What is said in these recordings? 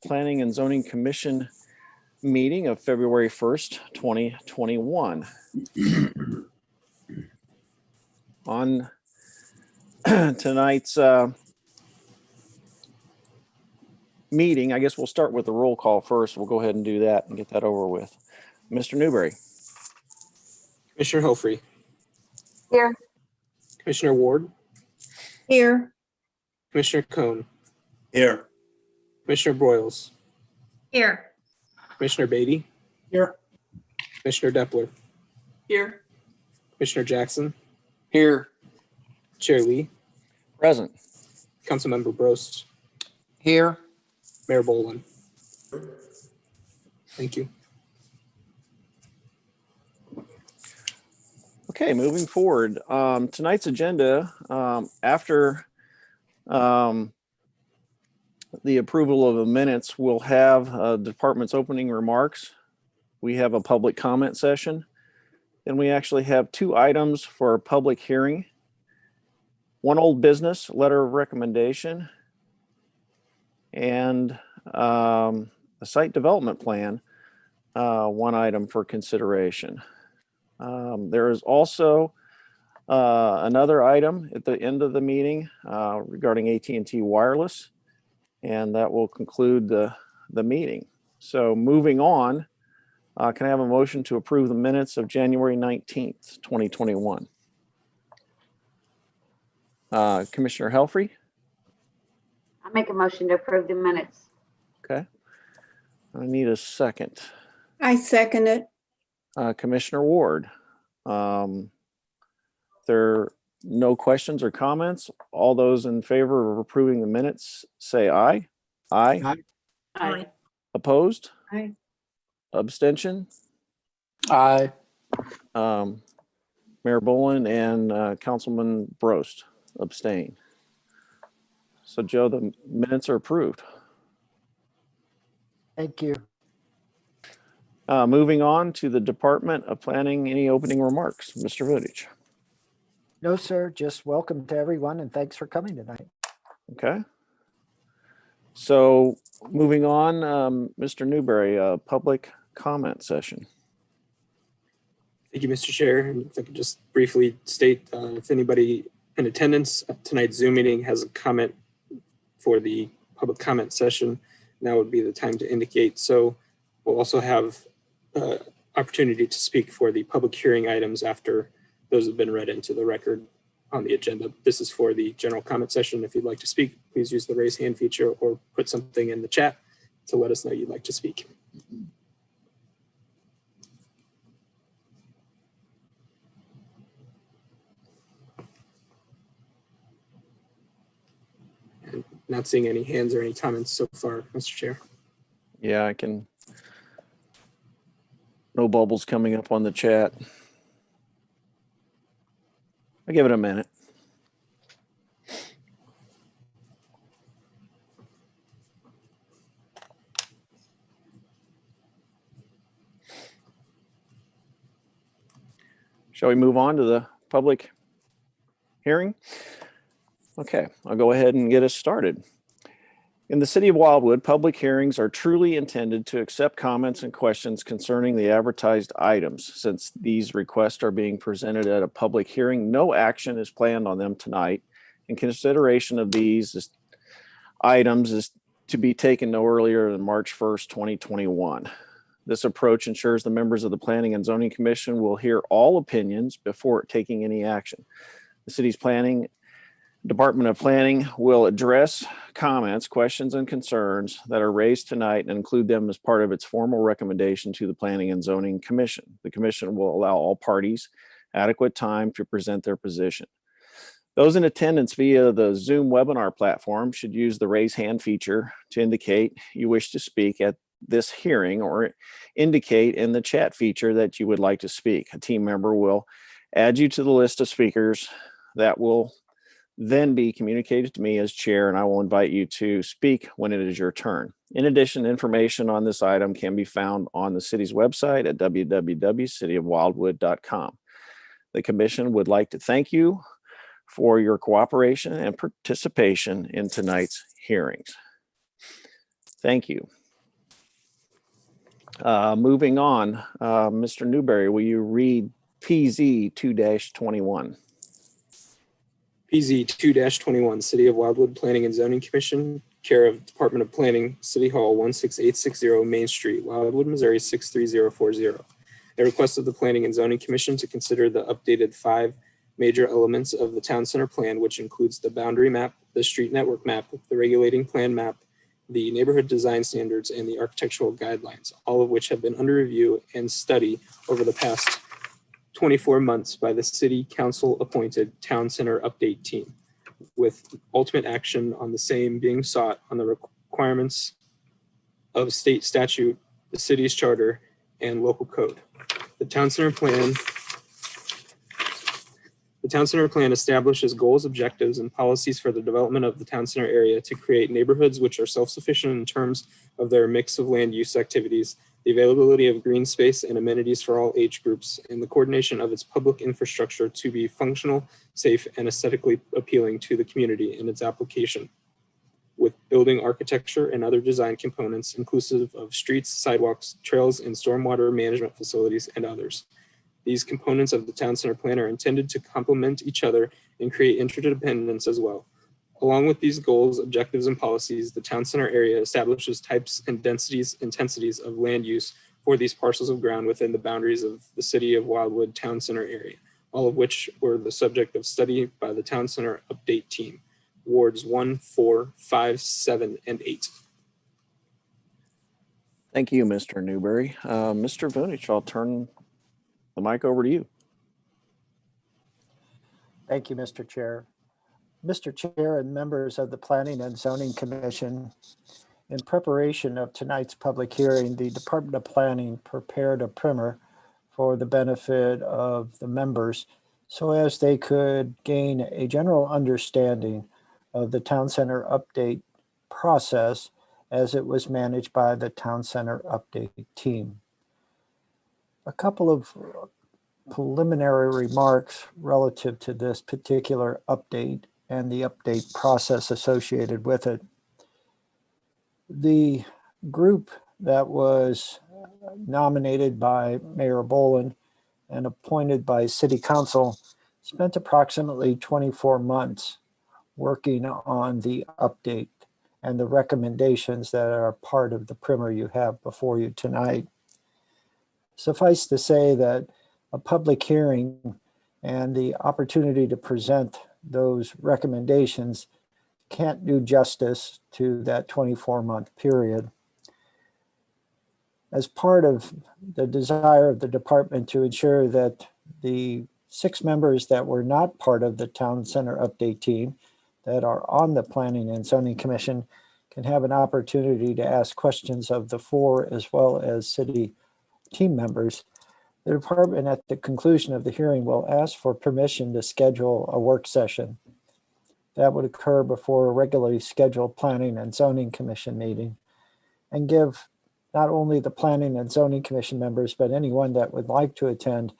Planning and Zoning Commission meeting of February 1st, 2021. On tonight's meeting, I guess we'll start with the roll call first. We'll go ahead and do that and get that over with. Mr. Newberry. Commissioner Hofree. Here. Commissioner Ward. Here. Commissioner Cohn. Here. Commissioner Broyles. Here. Commissioner Beatty. Here. Commissioner Deppler. Here. Commissioner Jackson. Here. Chair Lee. Present. Councilmember Brost. Here. Mayor Boland. Thank you. Okay, moving forward. Tonight's agenda, after the approval of the minutes, we'll have department's opening remarks. We have a public comment session. Then we actually have 2 items for a public hearing. 1 old business, letter of recommendation, and a site development plan, 1 item for consideration. There is also another item at the end of the meeting regarding AT&T Wireless, and that will conclude the meeting. So moving on, can I have a motion to approve the minutes of January 19th, 2021? Commissioner Helfrey? I'll make a motion to approve the minutes. Okay. I need a second. I second it. Commissioner Ward. There are no questions or comments. All those in favor of approving the minutes say aye. Aye. Aye. Opposed? Aye. Abstention? Aye. Mayor Boland and Councilman Brost abstain. So Joe, the minutes are approved. Thank you. Moving on to the Department of Planning, any opening remarks? Mr. Vudich. No, sir. Just welcome to everyone and thanks for coming tonight. Okay. So moving on, Mr. Newberry, public comment session. Thank you, Mr. Chair. And if I could just briefly state, if anybody in attendance at tonight's Zoom meeting has a comment for the public comment session, now would be the time to indicate. So we'll also have opportunity to speak for the public hearing items after those have been read into the record on the agenda. This is for the general comment session. If you'd like to speak, please use the raise hand feature or put something in the chat to let us know you'd like to speak. And not seeing any hands or any comments so far, Mr. Chair. Yeah, I can. No bubbles coming up on the chat. I'll give it a minute. Shall we move on to the public hearing? Okay, I'll go ahead and get us started. In the city of Wildwood, public hearings are truly intended to accept comments and questions concerning the advertised items. Since these requests are being presented at a public hearing, no action is planned on them tonight. And consideration of these items is to be taken no earlier than March 1st, 2021. This approach ensures the members of the Planning and Zoning Commission will hear all opinions before taking any action. The city's Department of Planning will address comments, questions, and concerns that are raised tonight and include them as part of its formal recommendation to the Planning and Zoning Commission. The commission will allow all parties adequate time to present their position. Those in attendance via the Zoom webinar platform should use the raise hand feature to indicate you wish to speak at this hearing, or indicate in the chat feature that you would like to speak. A team member will add you to the list of speakers that will then be communicated to me as chair, and I will invite you to speak when it is your turn. In addition, information on this item can be found on the city's website at www.cityofwildwood.com. The commission would like to thank you for your cooperation and participation in tonight's hearings. Thank you. Moving on, Mr. Newberry, will you read PZ 2-21? PZ 2-21, City of Wildwood Planning and Zoning Commission, care of Department of Planning, City Hall, 16860 Main Street, Wildwood, Missouri 63040. A request of the Planning and Zoning Commission to consider the updated 5 major elements of the Town Center Plan, which includes the boundary map, the street network map, the regulating plan map, the neighborhood design standards, and the architectural guidelines, all of which have been under review and study over the past 24 months by the City Council appointed Town Center Update Team, with ultimate action on the same being sought on the requirements of state statute, the city's charter, and local code. The Town Center Plan establishes goals, objectives, and policies for the development of the Town Center area to create neighborhoods which are self-sufficient in terms of their mix of land use activities, the availability of green space and amenities for all age groups, and the coordination of its public infrastructure to be functional, safe, and aesthetically appealing to the community in its application, with building architecture and other design components inclusive of streets, sidewalks, trails, and stormwater management facilities, and others. These components of the Town Center Plan are intended to complement each other and create interdependence as well. Along with these goals, objectives, and policies, the Town Center area establishes types and intensities of land use for these parcels of ground within the boundaries of the City of Wildwood Town Center area, all of which were the subject of study by the Town Center Update Team, wards 1, 4, 5, 7, and 8. Thank you, Mr. Newberry. Mr. Vunich, I'll turn the mic over to you. Thank you, Mr. Chair. Mr. Chair and members of the Planning and Zoning Commission, in preparation of tonight's public hearing, the Department of Planning prepared a primer for the benefit of the members so as they could gain a general understanding of the Town Center Update process as it was managed by the Town Center Update team. A couple of preliminary remarks relative to this particular update and the update process associated with it. The group that was nominated by Mayor Boland and appointed by City Council spent approximately 24 months working on the update and the recommendations that are part of the primer you have before you tonight. Suffice to say that a public hearing and the opportunity to present those recommendations can't do justice to that 24-month period. As part of the desire of the department to ensure that the 6 members that were not part of the Town Center Update team that are on the Planning and Zoning Commission can have an opportunity to ask questions of the 4 as well as city team members, the department at the conclusion of the hearing will ask for permission to schedule a work session. That would occur before a regularly scheduled Planning and Zoning Commission meeting and give not only the Planning and Zoning Commission members, but anyone that would like to attend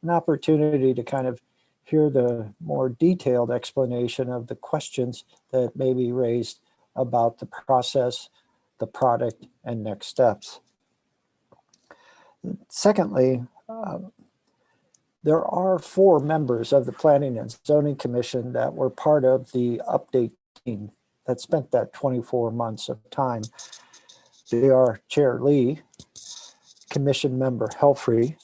an opportunity to kind of hear the more detailed explanation of the questions that may be raised about the process, the product, and next steps. Secondly, there are 4 members of the Planning and Zoning Commission that were part of the update team that spent that 24 months of time. They are Chair Lee, Commission Member Helfrey,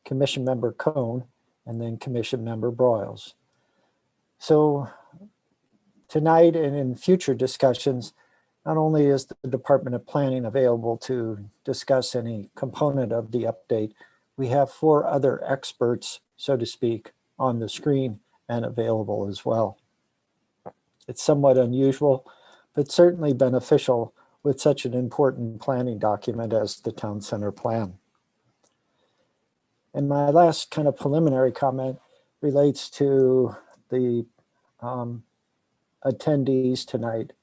Commission Member Cohn, and then Commission Member Broyles. So tonight and in future discussions, not only is the Department of Planning available to discuss any component of the update, we have 4 other experts, so to speak, on the screen and available as well. It's somewhat unusual, but certainly beneficial with such an important planning document as the Town Center Plan. And my last kind of preliminary comment relates to the attendees tonight.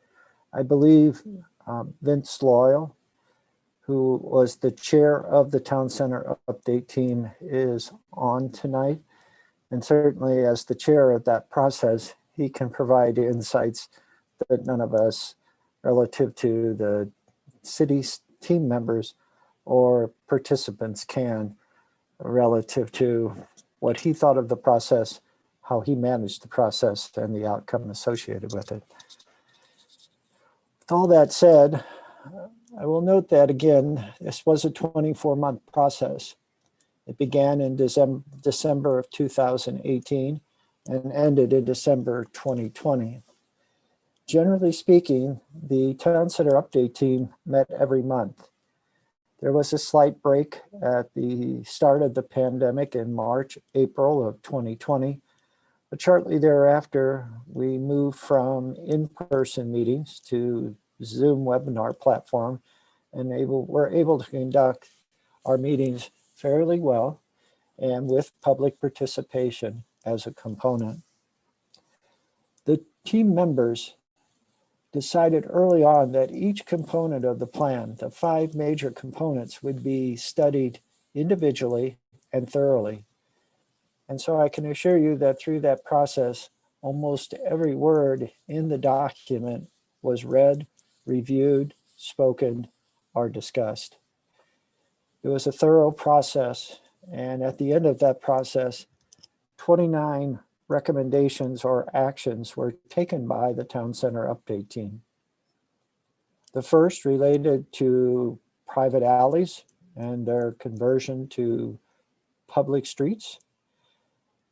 I believe Vince Loyal, who was the chair of the Town Center Update team, is on tonight. And certainly as the chair of that process, he can provide insights that none of us relative to the city's team members or participants can relative to what he thought of the process, how he managed the process, and the outcome associated with it. With all that said, I will note that, again, this was a 24-month process. It began in December of 2018 and ended in December 2020. Generally speaking, the Town Center Update team met every month. There was a slight break at the start of the pandemic in March, April of 2020, but shortly thereafter, we moved from in-person meetings to Zoom webinar platform, and were able to conduct our meetings fairly well and with public participation as a component. The team members decided early on that each component of the plan, the 5 major components, would be studied individually and thoroughly. And so I can assure you that through that process, almost every word in the document was read, reviewed, spoken, or discussed. It was a thorough process, and at the end of that process, 29 recommendations or actions were taken by the Town Center Update team. The first related to private alleys and their conversion to public streets,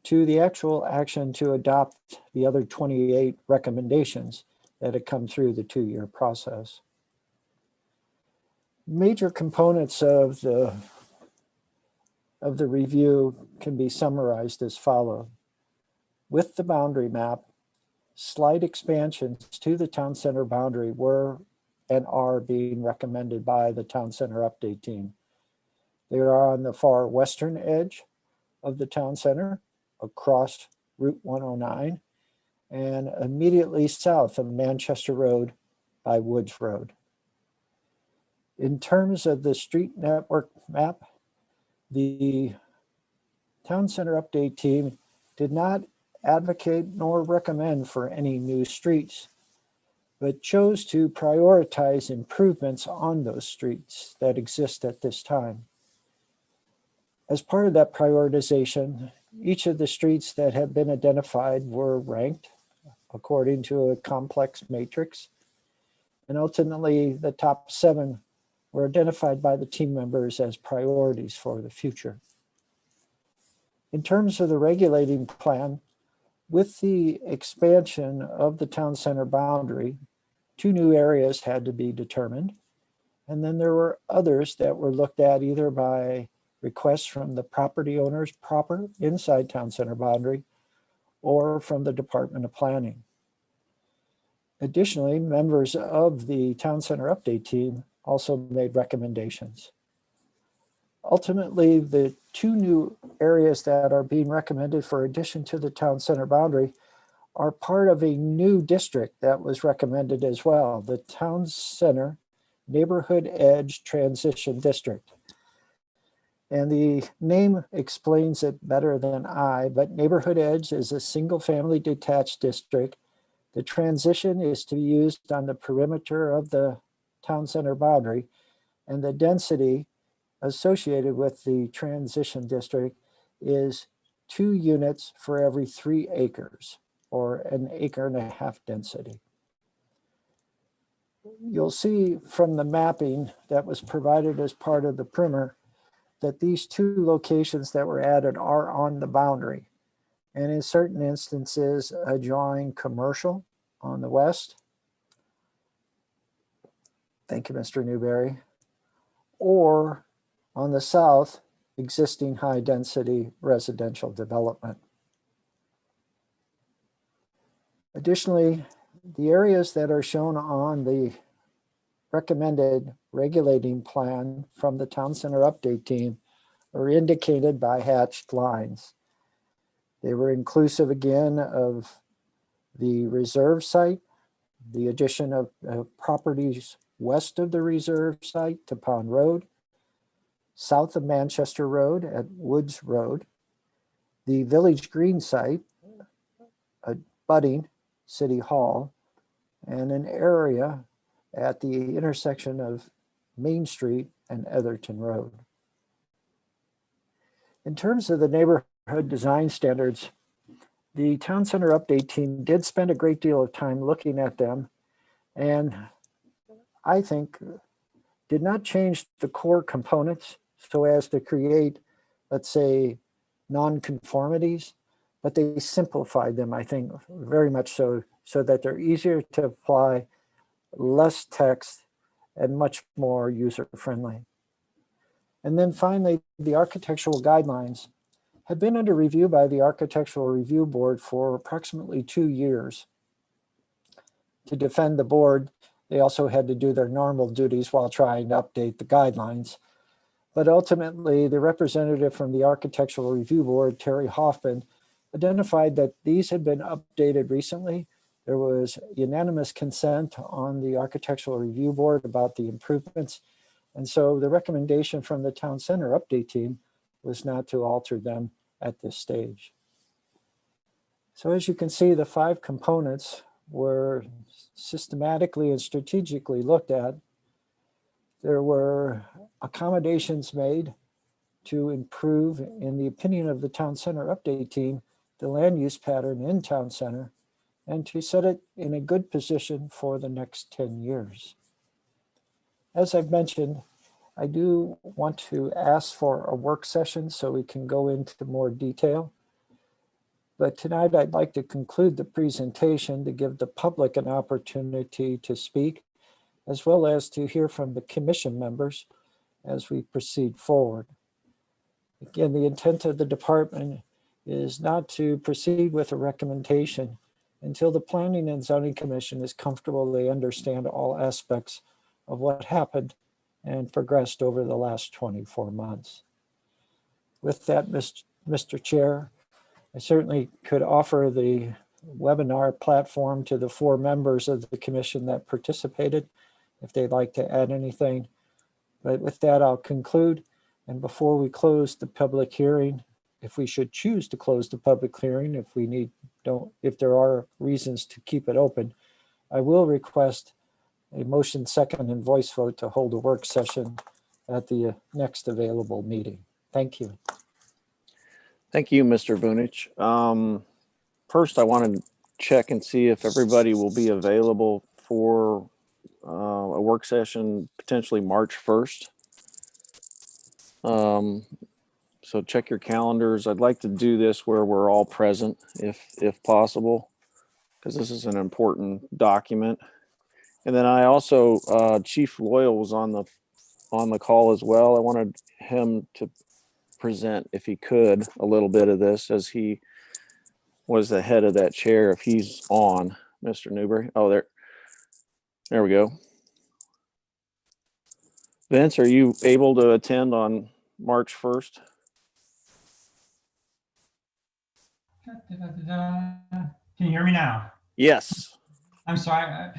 to the actual action to adopt the other 28 recommendations that had come through the 2-year process. Major components of the review can be summarized as follows. With the boundary map, slight expansions to the town center boundary were and are being recommended by the Town Center Update team. They are on the far western edge of the town center, across Route 109, and immediately south of Manchester Road by Woods Road. In terms of the street network map, the Town Center Update team did not advocate nor recommend for any new streets, but chose to prioritize improvements on those streets that exist at this time. As part of that prioritization, each of the streets that have been identified were ranked according to a complex matrix, and ultimately the top 7 were identified by the team members as priorities for the future. In terms of the regulating plan, with the expansion of the town center boundary, 2 new areas had to be determined. And then there were others that were looked at either by requests from the property owners proper inside town center boundary or from the Department of Planning. Additionally, members of the Town Center Update team also made recommendations. Ultimately, the 2 new areas that are being recommended for addition to the town center boundary are part of a new district that was recommended as well, the Town Center Neighborhood Edge Transition District. And the name explains it better than I, but Neighborhood Edge is a single-family detached district. The transition is to be used on the perimeter of the town center boundary, and the density associated with the transition district is 2 units for every 3 acres, or an 1.5 acre density. You'll see from the mapping that was provided as part of the primer that these 2 locations that were added are on the boundary, and in certain instances adjoining commercial on the west. Thank you, Mr. Newberry. Or on the south, existing high density residential development. Additionally, the areas that are shown on the recommended regulating plan from the Town Center Update team are indicated by hatched lines. They were inclusive again of the reserve site, the addition of properties west of the reserve site to Pond Road, south of Manchester Road at Woods Road, the Village Green site abutting City Hall, and an area at the intersection of Main Street, and Etherton Road. In terms of the neighborhood design standards, the Town Center Update team did spend a great deal of time looking at them, and I think did not change the core components so as to create, let's say, non-conformities, but they simplified them, I think, very much so that they're easier to apply, less text, and much more user-friendly. And then finally, the architectural guidelines have been under review by the Architectural Review Board for approximately 2 years. To defend the board, they also had to do their normal duties while trying to update the guidelines. But ultimately, the representative from the Architectural Review Board, Terry Hoffman, identified that these had been updated recently. There was unanimous consent on the Architectural Review Board about the improvements. And so the recommendation from the Town Center Update team was not to alter them at this stage. So as you can see, the 5 components were systematically and strategically looked at. There were accommodations made to improve, in the opinion of the Town Center Update team, the land use pattern in Town Center, and to set it in a good position for the next 10 years. As I've mentioned, I do want to ask for a work session so we can go into more detail. But tonight I'd like to conclude the presentation to give the public an opportunity to speak, as well as to hear from the commission members as we proceed forward. Again, the intent of the department is not to proceed with a recommendation until the Planning and Zoning Commission is comfortable they understand all aspects of what happened and progressed over the last 24 months. With that, Mr. Chair, I certainly could offer the webinar platform to the 4 members of the commission that participated, if they'd like to add anything. But with that, I'll conclude. And before we close the public hearing, if we should choose to close the public hearing, if there are reasons to keep it open, I will request a motion second and voice vote to hold a work session at the next available meeting. Thank you. Thank you, Mr. Bunich. First, I want to check and see if everybody will be available for a work session, potentially March 1st. So check your calendars. I'd like to do this where we're all present, if possible, because this is an important document. And then I also, Chief Loyal was on the call as well. I wanted him to present, if he could, a little bit of this, as he was the head of that chair, if he's on. Mr. Newberry. Oh, there we go. Vince, are you able to attend on March 1st? Can you hear me now? Yes. I'm sorry.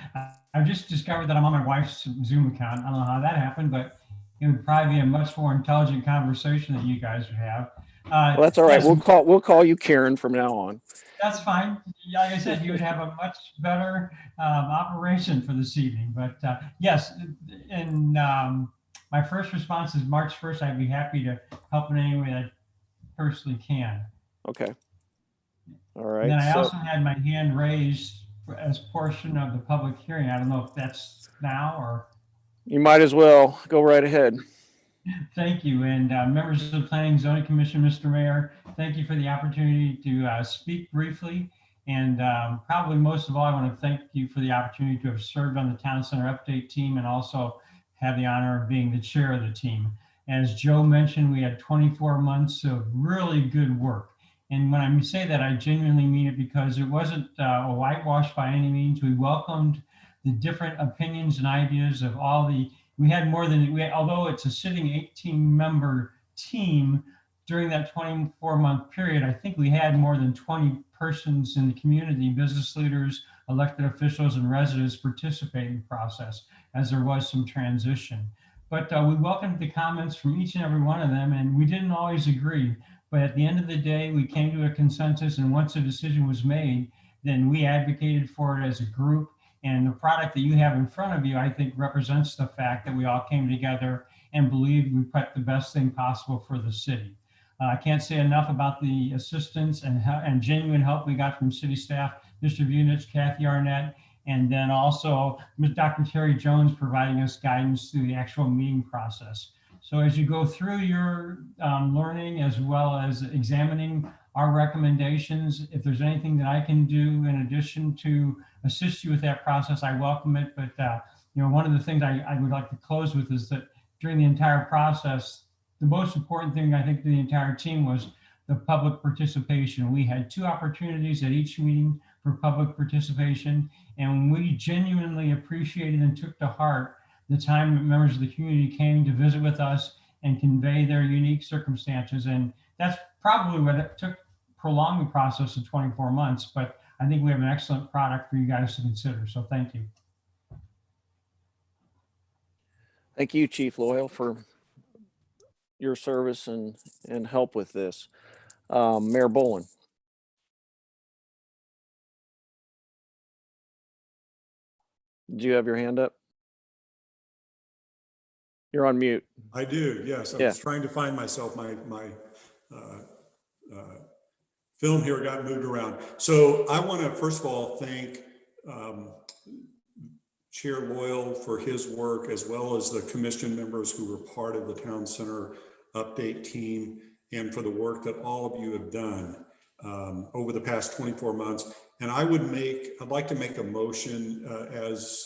I've just discovered that I'm on my wife's Zoom account. I don't know how that happened, but it would probably be a much more intelligent conversation that you guys would have. Well, that's all right. Yes, We'll call you Karen from now on. that's fine. Like I said, you would have a much better operation for this evening. But yes, and my first response is March 1st. I'd be happy to help in any way I personally can. Okay. All right. And then I also had my hand raised as portion of the public hearing. I don't know if that's now or. You might as well go right ahead. Thank you. And members of the Planning and Zoning Commission, Mr. Mayor, thank you for the opportunity to speak briefly. And probably most of all, I want to thank you for the opportunity to have served on the Town Center Update team and also have the honor of being the chair of the team. As Joe mentioned, we had 24 months of really good work. And when I say that, I genuinely mean it, because it wasn't a whitewash by any means. We welcomed the different opinions and ideas of all the, we had more than, although it's a sitting 18-member team, during that 24-month period, I think we had more than 20 persons in the community, business leaders, elected officials, and residents participate in the process, as there was some transition. But we welcomed the comments from each and every one of them, and we didn't always agree. But at the end of the day, we came to a consensus, and once a decision was made, then we advocated for it as a group. And the product that you have in front of you, I think, represents the fact that we all came together and believed we put the best thing possible for the city. I can't say enough about the assistance and genuine help we got from city staff, Mr. Vunich, Kathy Arnett, and then also Dr. Terry Jones providing us guidance through the actual meeting process. So as you go through your learning as well as examining our recommendations, if there's anything that I can do in addition to assist you with that process, I welcome it. But one of the things I would like to close with is that during the entire process, the most important thing I think to the entire team was the public participation. We had 2 opportunities at each meeting for public participation, and we genuinely appreciated and took to heart the time that members of the community came to visit with us and convey their unique circumstances. And that's probably what it took, prolong the process of 24 months, but I think we have an excellent product for you guys to consider. So thank you. Thank you, Chief Loyal, for your service and help with this. Mayor Bolin. Did you have your hand up? You're on mute. I do, yes. I was trying to find myself. My film here got moved around. So I want to first of all thank Chair Loyal for his work, as well as the commission members who were part of the Town Center update team, and for the work that all of you have done over the past 24 months. And I'd like to make a motion as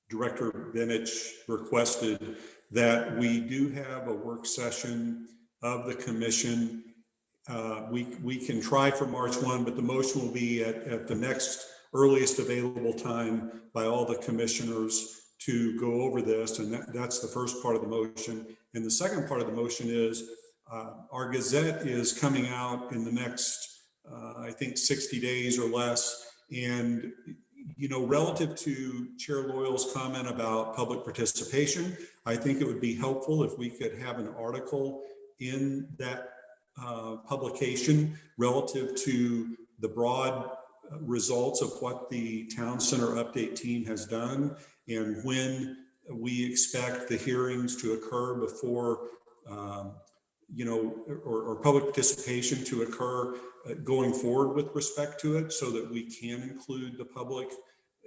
Director Vinich requested, that we do have a work session of the commission. We can try for March 1, but the motion will be at the next earliest available time by all the commissioners to go over this. And that's the first part of the motion. And the second part of the motion is our Gazette is coming out in the next, I think 60 days or less. And relative to Chair Loyal's comment about public participation, I think it would be helpful if we could have an article in that publication relative to the broad results of what the Town Center update team has done, and when we expect the hearings to occur before, or public participation to occur going forward with respect to it, so that we can include the public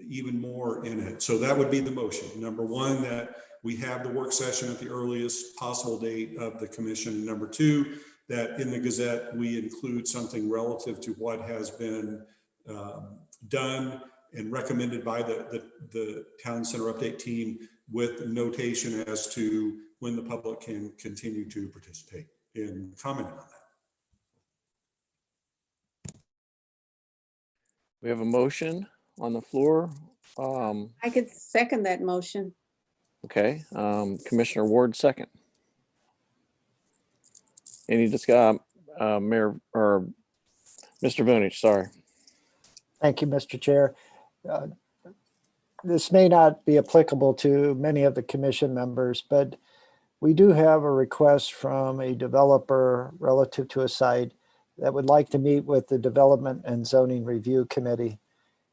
even more in it. So that would be the motion. Number 1, that we have the work session at the earliest possible date of the commission. Number 2, that in the Gazette, we include something relative to what has been done and recommended by the Town Center update team, with notation as to when the public can continue to participate in commenting on that. We have a motion on the floor. I could second that motion. Okay, Commissioner Ward, second. Any discussion, Mayor or Mr. Vunich, sorry. Thank you, Mr. Chair. This may not be applicable to many of the commission members, but we do have a request from a developer relative to a site that would like to meet with the Development and Zoning Review Committee.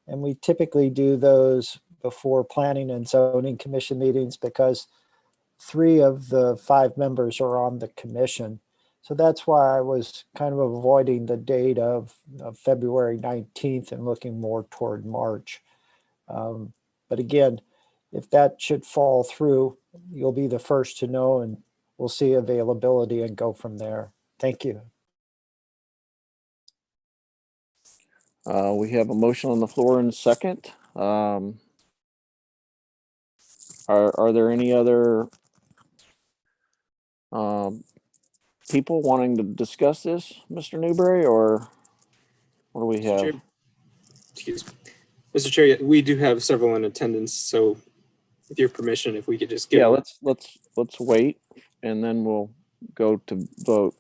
And we typically do those before Planning and Zoning Commission meetings, because 3 of the 5 members are on the commission. So that's why I was kind of avoiding the date of February 19th and looking more toward March. But again, if that should fall through, you'll be the first to know, and we'll see availability and go from there. Thank you. We have a motion on the floor in a second. Are there any other people wanting to discuss this, Mr. Newberry, or what do we Mr. have? Chair, excuse me. Mr. Chair, we do have several in attendance, so with your permission, if we could just give. Yeah, let's wait, and then we'll go to vote.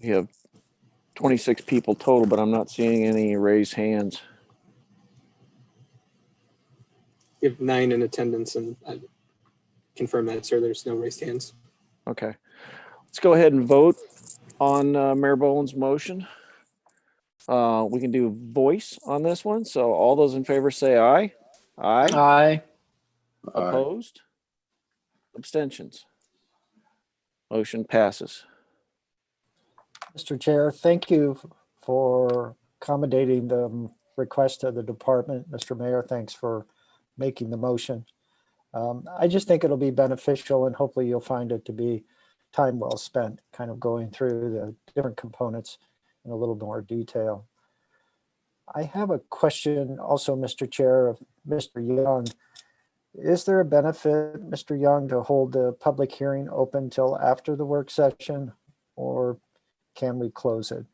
We have 26 people total, but I'm not seeing any raised hands. We have 9 in attendance, and I confirm that, sir. There's no raised hands. Okay. Let's go ahead and vote on Mayor Boland's motion. We can do voice on this one. So all those in favor say aye. Aye. Aye. Opposed? Abstentions? Motion passes. Mr. Chair, thank you for accommodating the request of the department. Mr. Mayor, thanks for making the motion. I just think it'll be beneficial, and hopefully you'll find it to be time well spent, kind of going through the different components in a little more detail. I have a question also, Mr. Chair, of Mr. Young. Is there a benefit, Mr. Young, to hold the public hearing open till after the work session, or can we close it?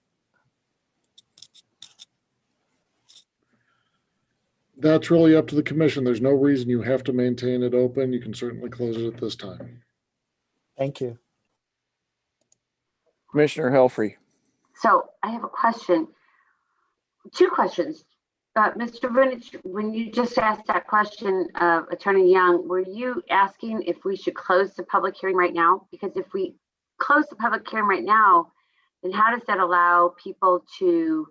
That's really up to the commission. There's no reason you have to maintain it open. You can certainly close it at this time. Thank you. Commissioner Helfrey. So I have a question, 2 questions. Mr. Vunich, when you just asked that question of Attorney Young, were you asking if we should close the public hearing right now? Because if we close the public hearing right now, then how does that allow people to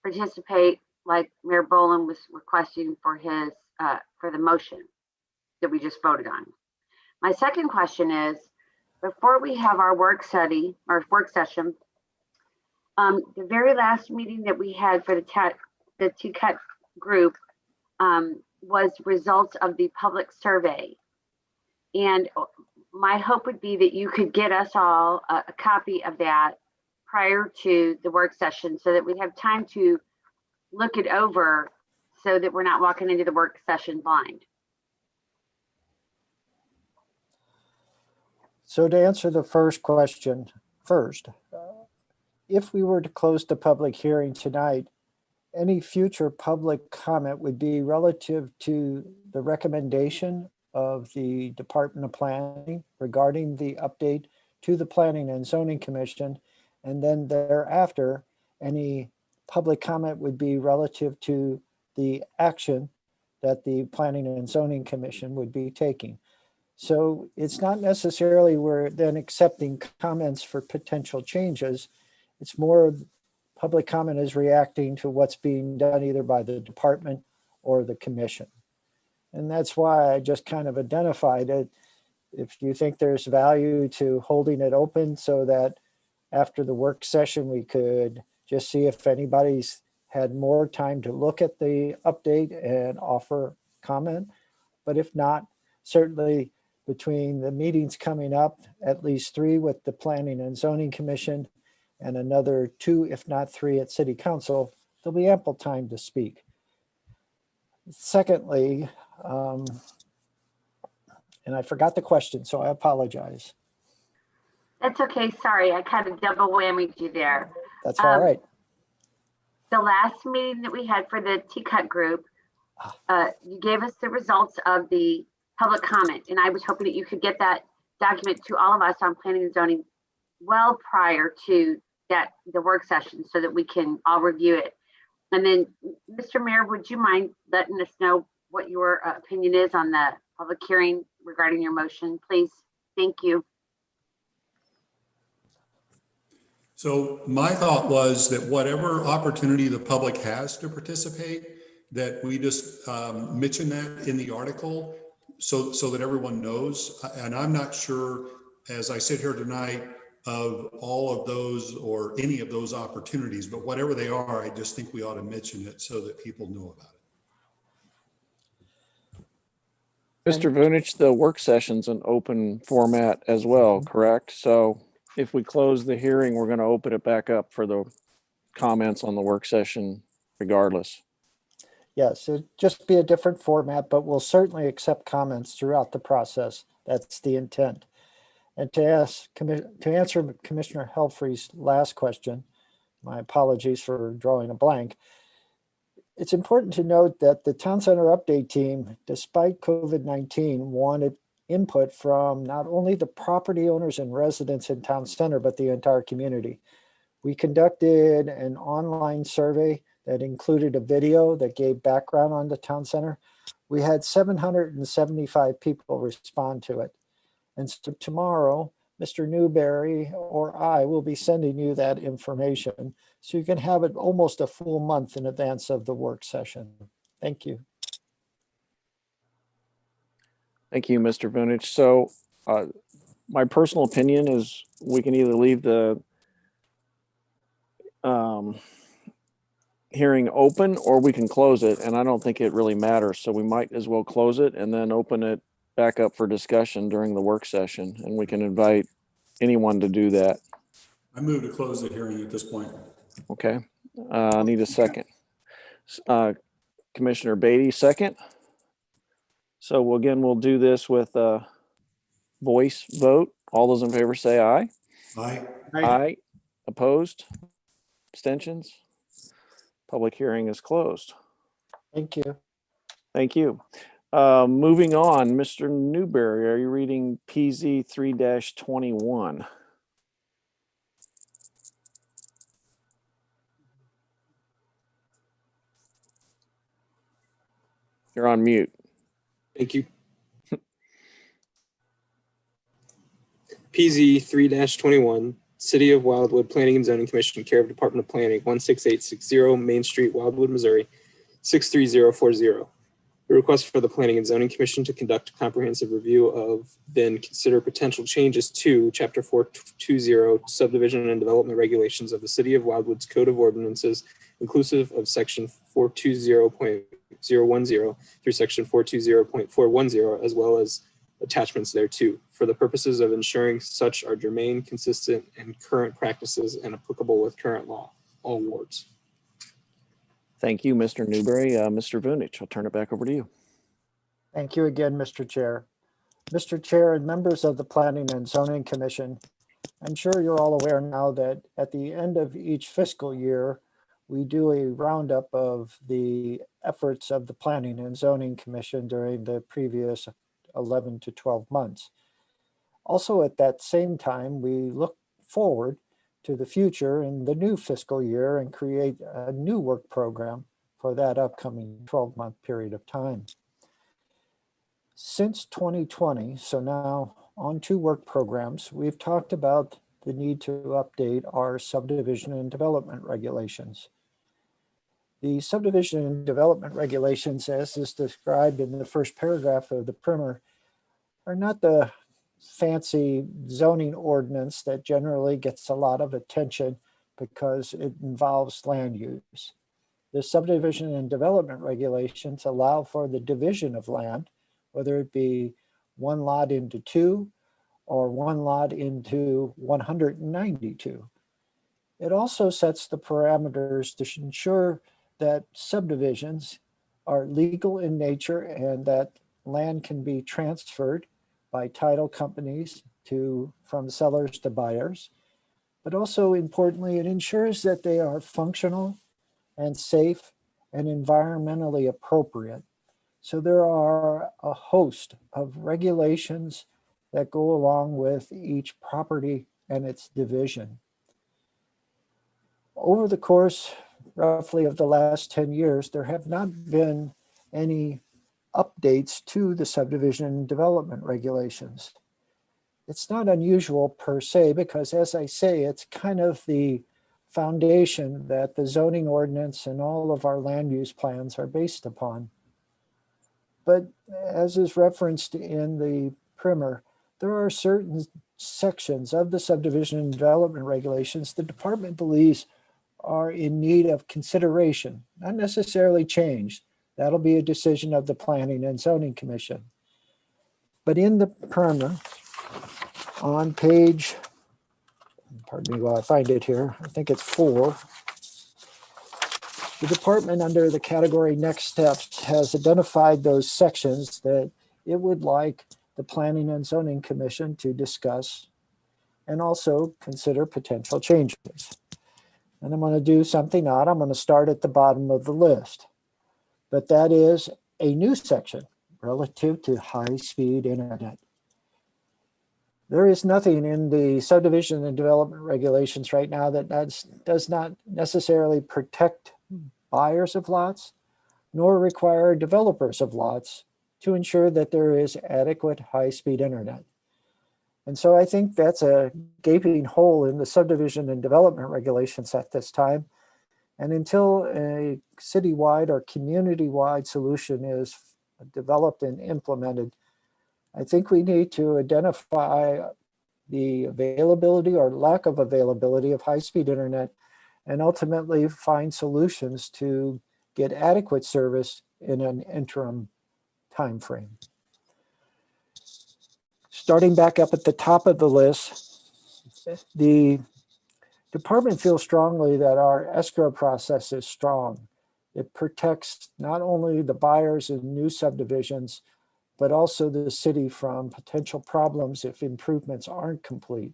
participate like Mayor Boland was requesting for his for the motion that we just voted on? My second question is, before we have our work study or work session, the very last meeting that we had for the TCUT group was results of the public survey. And my hope would be that you could get us all a copy of that prior to the work session so that we have time to look it over so that we're not walking into the work session blind. So to answer the first question first, if we were to close the public hearing tonight, any future public comment would be relative to the recommendation of the Department of Planning regarding the update to the Planning and Zoning Commission. And then thereafter, any public comment would be relative to the action that the Planning and Zoning Commission would be taking. So it's not necessarily we're then accepting comments for potential changes. It's more public comment is reacting to what's being done either by the department or the commission. And that's why I just kind of identified it. If you think there's value to holding it open so that after the work session, we could just see if anybody's had more time to look at the update and offer comment. But if not, certainly between the meetings coming up, at least 3 with the Planning and Zoning Commission and another 2, if not 3 at City Council, there'll be ample time to speak. Secondly, and I forgot the question, so I apologize. That's okay. Sorry, I kind of double whammied you there. That's all right. The last meeting that we had for the TCUT group, you gave us the results of the public comment, and I was hoping that you could get that document to all of us on planning and zoning well prior to the work session so that we can all review it. And then, Mr. Mayor, would you mind letting us know what your opinion is on the public hearing regarding your motion, please? Thank you. So my thought was that whatever opportunity the public has to participate, that we just mention that in the article so that everyone knows. And I'm not sure, as I sit here tonight, of all of those or any of those opportunities, but whatever they are, I just think we ought to mention it so that people know about it. Mr. Vunich, the work session's an open format as well, correct? So if we close the hearing, we're going to open it back up for the comments on the work session regardless. Yes, it'd just be a different format, but we'll certainly accept comments throughout the process. That's the intent. And to answer Commissioner Helfrey's last question, my apologies for drawing a blank. It's important to note that the Town Center Update team, despite COVID-19, wanted input from not only the property owners and residents in Town Center, but the entire community. We conducted an online survey that included a video that gave background on the town center. We had 775 people respond to it. And so tomorrow, Mr. Newberry or I will be sending you that information so you can have it almost a full month in advance of the work session. Thank you. Thank you, Mr. Vunich. So my personal opinion is we can either leave the hearing open or we can close it, and I don't think it really matters. So we might as well close it and then open it back up for discussion during the work session, and we can invite anyone to do that. I move to close the hearing at this point. Okay, I need a second. Commissioner Beatty, second. So we'll do this with a voice vote. All those in favor say aye. Aye. Aye. Opposed? Abstentions? Public hearing is closed. Thank you. Thank you. Moving on, Mr. Newberry, are you reading PZ 3-21? You're on mute. Thank you. PZ 3-21, City of Wildwood Planning and Zoning Commission, care of Department of Planning, 16860 Main Street, Wildwood, Missouri, 63040. A request for the Planning and Zoning Commission to conduct a comprehensive review of, then consider potential changes to Chapter 420 Subdivision and Development Regulations of the City of Wildwood's Code of Ordinances, inclusive of Section 420.010 through Section 420.410, as well as attachments thereto, for the purposes of ensuring such are germane, consistent, and current practices and applicable with current law, all wards. Thank you, Mr. Newberry. Mr. Vunich, I'll turn it back over to you. Thank you again, Mr. Chair. Mr. Chair and members of the Planning and Zoning Commission, I'm sure you're all aware now that at the end of each fiscal year, we do a roundup of the efforts of the Planning and Zoning Commission during the previous 11 to 12 months. Also, at that same time, we look forward to the future in the new fiscal year and create a new work program for that upcoming 12-month period of time. Since 2020, so now on 2 work programs, we've talked about the need to update our subdivision and development regulations. The subdivision and development regulations, as is described in the first paragraph of the primer, are not the fancy zoning ordinance that generally gets a lot of attention because it involves land use. The subdivision and development regulations allow for the division of land, whether it be one lot into 2 or one lot into 192. It also sets the parameters to ensure that subdivisions are legal in nature and that land can be transferred by title companies from sellers to buyers. But also importantly, it ensures that they are functional and safe and environmentally appropriate. So there are a host of regulations that go along with each property and its division. Over the course roughly of the last 10 years, there have not been any updates to the subdivision and development regulations. It's not unusual per se, because as I say, it's kind of the foundation that the zoning ordinance and all of our land use plans are based upon. But as is referenced in the primer, there are certain sections of the subdivision and development regulations the department believes are in need of consideration, not necessarily change. That'll be a decision of the Planning and Zoning Commission. But in the primer, on page, pardon me while I find it here, I think it's 4, the department under the category Next Steps has identified those sections that it would like the Planning and Zoning Commission to discuss and also consider potential changes. And I'm going to do something odd. I'm going to start at the bottom of the list. But that is a new section relative to high-speed internet. There is nothing in the subdivision and development regulations right now that does not necessarily protect buyers of lots, nor require developers of lots to ensure that there is adequate high-speed internet. And so I think that's a gaping hole in the subdivision and development regulations at this time. And until a citywide or community-wide solution is developed and implemented, I think we need to identify the availability or lack of availability of high-speed internet and ultimately find solutions to get adequate service in an interim time frame. Starting back up at the top of the list, the department feels strongly that our escrow process is strong. It protects not only the buyers in new subdivisions, but also the city from potential problems if improvements aren't complete.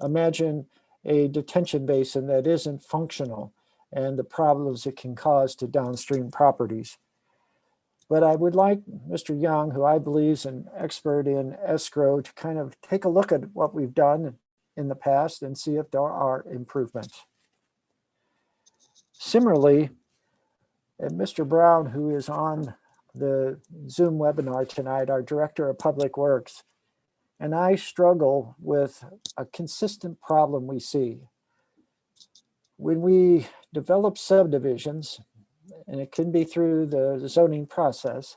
Imagine a detention basin that isn't functional and the problems it can cause to downstream properties. But I would like Mr. Young, who I believe is an expert in escrow, to kind of take a look at what we've done in the past and see if there are improvements. Similarly, Mr. Brown, who is on the Zoom webinar tonight, our Director of Public Works, and I struggle with a consistent problem we see. When we develop subdivisions, and it can be through the zoning process,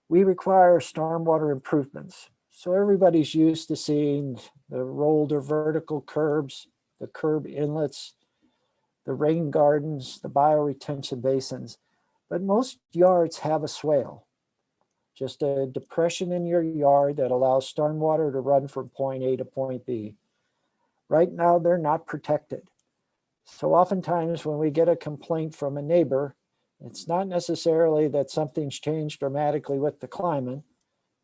we require stormwater improvements. So everybody's used to seeing the rolled or vertical curbs, the curb inlets, the rain gardens, the bioretention basins. But most yards have a swale, just a depression in your yard that allows stormwater to run from point A to point B. Right now, they're not protected. So oftentimes when we get a complaint from a neighbor, it's not necessarily that something's changed dramatically with the climate.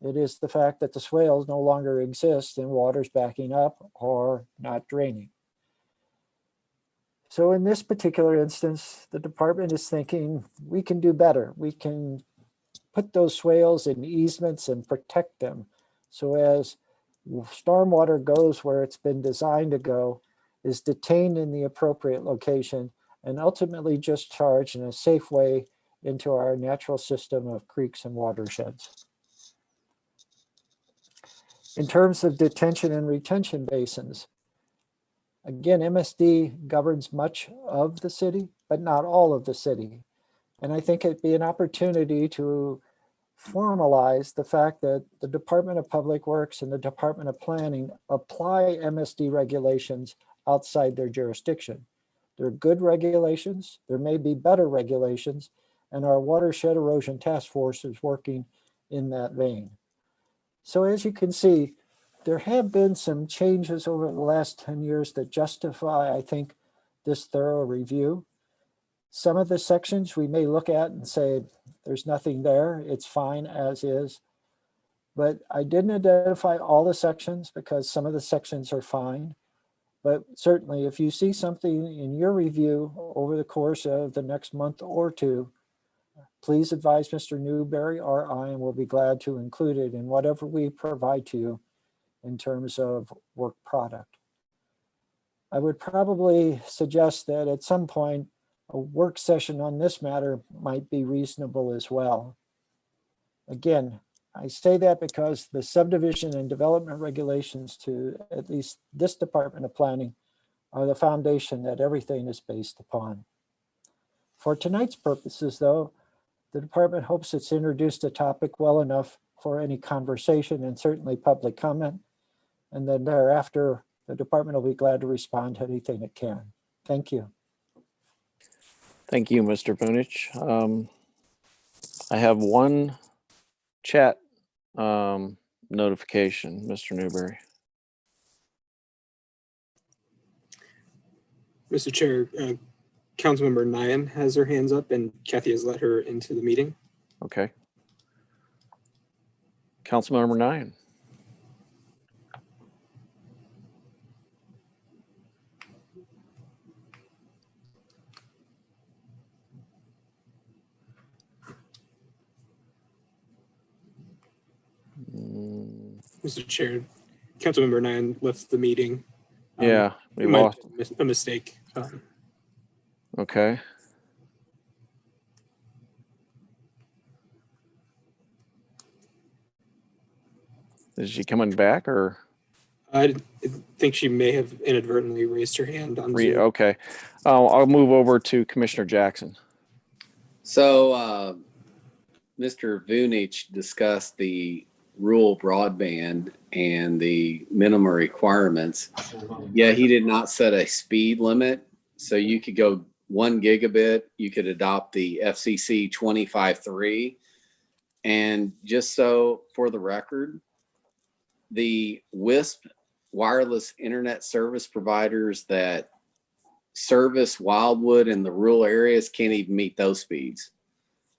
It is the fact that the swales no longer exist and water's backing up or not draining. So in this particular instance, the department is thinking we can do better. We can put those swales in easements and protect them. So as stormwater goes where it's been designed to go, is detained in the appropriate location, and ultimately just charged in a safe way into our natural system of creeks and watersheds. In terms of detention and retention basins, again, MSD governs much of the city, but not all of the city. And I think it'd be an opportunity to formalize the fact that the Department of Public Works and the Department of Planning apply MSD regulations outside their jurisdiction. They're good regulations. There may be better regulations, and our Watershed Erosion Task Force is working in that vein. So as you can see, there have been some changes over the last 10 years that justify, I think, this thorough review. Some of the sections we may look at and say, there's nothing there, it's fine as is. But I didn't identify all the sections because some of the sections are fine. But certainly if you see something in your review over the course of the next month or two, please advise Mr. Newberry or I, and we'll be glad to include it in whatever we provide to you in terms of work product. I would probably suggest that at some point, a work session on this matter might be reasonable as well. Again, I say that because the subdivision and development regulations to at least this Department of Planning are the foundation that everything is based upon. For tonight's purposes, though, the department hopes it's introduced a topic well enough for any conversation and certainly public comment. And then thereafter, the department will be glad to respond to anything it can. Thank you. Thank you, Mr. Punich. I have one chat notification, Mr. Newberry. Mr. Chair, Councilmember Nyan has her hands up and Kathy has let her into the meeting. Okay. Councilmember Nyan. Mr. Chair, Councilmember Nine left the meeting. Yeah, we It might have lost. been a mistake. Okay. Is she coming back or? I think she may have inadvertently raised her hand on Zoom. Okay. I'll move over to Commissioner Jackson. So, Mr. Vunich discussed the rural broadband and the minimum requirements. Yeah, he did not set a speed limit. So you could go 1 gigabit. You could adopt the FCC 25.3. And just so for the record, the WISP wireless internet service providers that service Wildwood and the rural areas can't even meet those speeds.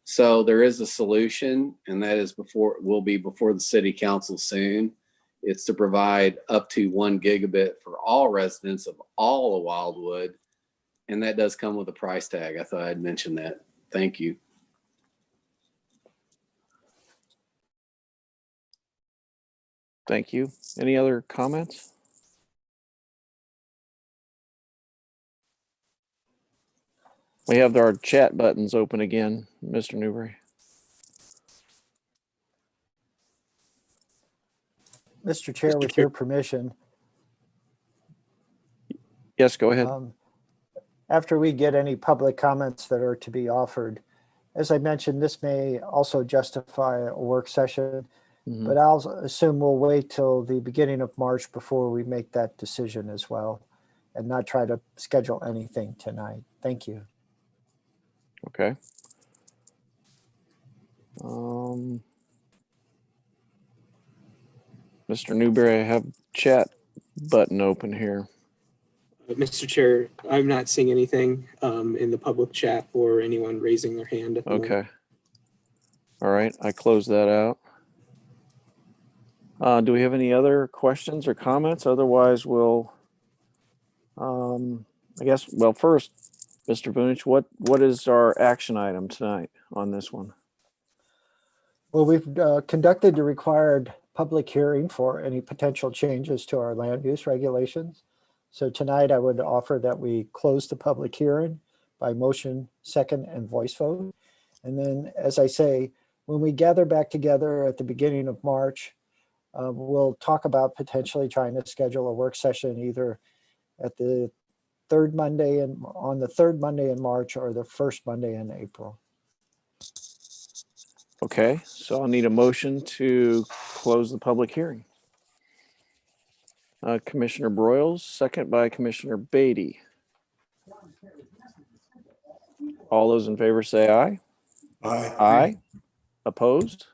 So there is a solution, and that is will be before the city council soon. It's to provide up to 1 gigabit for all residents of all of Wildwood. And that does come with a price tag. I thought I'd mention that. Thank you. Thank you. Any other comments? We have our chat buttons open again, Mr. Newberry. Mr. Chair, with your permission, Yes, go ahead. after we get any public comments that are to be offered, as I mentioned, this may also justify a work session, Mhm. but I'll assume we'll wait till the beginning of March before we make that decision as well, and not try to schedule anything tonight. Thank you. Okay. Mr. Newberry, I have chat button open here. Mr. Chair, I'm not seeing anything in the public chat or anyone raising their hand at the moment. Okay. All right, I closed that out. Do we have any other questions or comments? Otherwise, we'll, I guess, well, first, Mr. Vunich, what is our action item tonight on this one? Well, we've conducted the required public hearing for any potential changes to our land use regulations. So tonight I would offer that we close the public hearing by motion, second, and voice vote. And then, as I say, when we gather back together at the beginning of March, we'll talk about potentially trying to schedule a work session either at the third Monday and on the third Monday in March or the first Monday in April. Okay, so I'll need a motion to close the public hearing. Commissioner Broyles, second by Commissioner Beatty. All those in favor say aye. Aye. Aye. Opposed?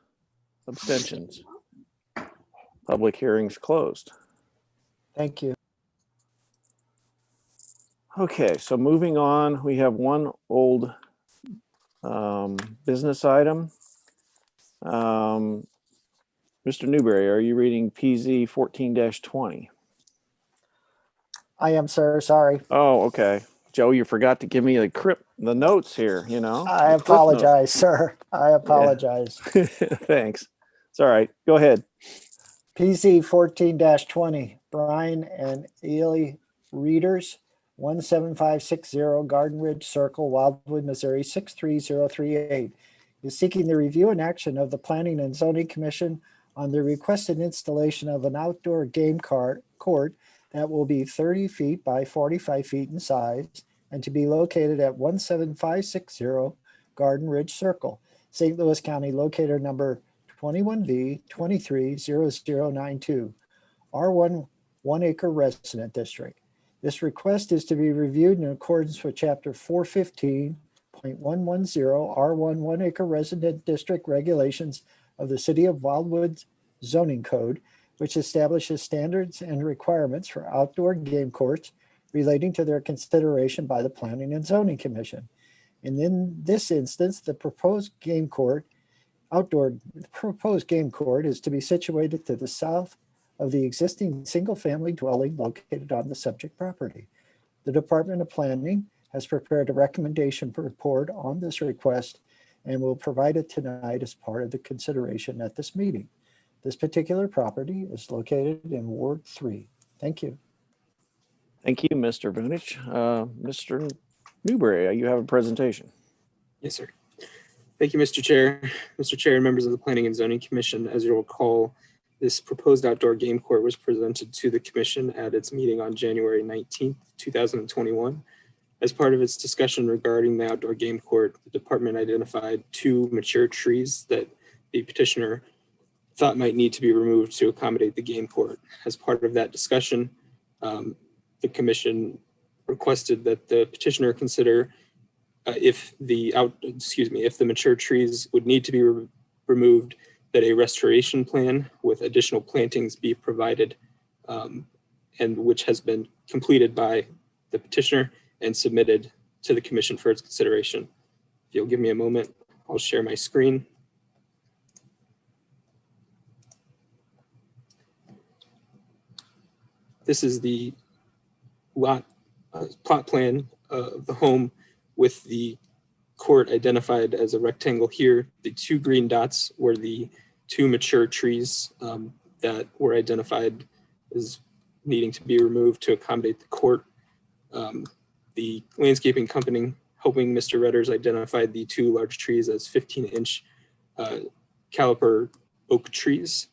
Abstentions? Public hearing's closed. Thank you. Okay, so moving on, we have one old business item. Mr. Newberry, are you reading PZ 14-20? I am, sir. Sorry. Oh, okay. Joe, you forgot to give me the notes here, you know? I apologize, sir. I apologize. Thanks. It's all right. Go ahead. PC 14-20, Brian and Ely Readers, 17560 Garden Ridge Circle, Wildwood, Missouri, 63038, is seeking the review and action of the Planning and Zoning Commission on the requested installation of an outdoor game court that will be 30 feet by 45 feet in size and to be located at 17560 Garden Ridge Circle, St. Louis County, locator number 21V 230092, R1 1 acre resident district. This request is to be reviewed in accordance with Chapter 415.110 R1 1 acre resident district regulations of the City of Wildwood zoning code, which establishes standards and requirements for outdoor game courts relating to their consideration by the Planning and Zoning Commission. And in this instance, the proposed game court is to be situated to the south of the existing single-family dwelling located on the subject property. The Department of Planning has prepared a recommendation report on this request and will provide it tonight as part of the consideration at this meeting. This particular property is located in Ward 3. Thank you. Thank you, Mr. Vunich. Mr. Newberry, you have a presentation. Yes, sir. Thank you, Mr. Chair. Mr. Chair and members of the Planning and Zoning Commission, as you'll recall, this proposed outdoor game court was presented to the commission at its meeting on January 19th, 2021. As part of its discussion regarding the outdoor game court, the department identified 2 mature trees that the petitioner thought might need to be removed to accommodate the game court. As part of that discussion, the commission requested that the petitioner consider if the mature trees would need to be removed, that a restoration plan with additional plantings be provided, and which has been completed by the petitioner and submitted to the commission for its consideration. If you'll give me a moment, I'll share my screen. This is the plot plan of the home with the court identified as a rectangle here. The 2 green dots were the 2 mature trees that were identified as needing to be removed to accommodate the court. The landscaping company, helping Mr. Redders, identified the 2 large trees as 15-inch caliper oak trees,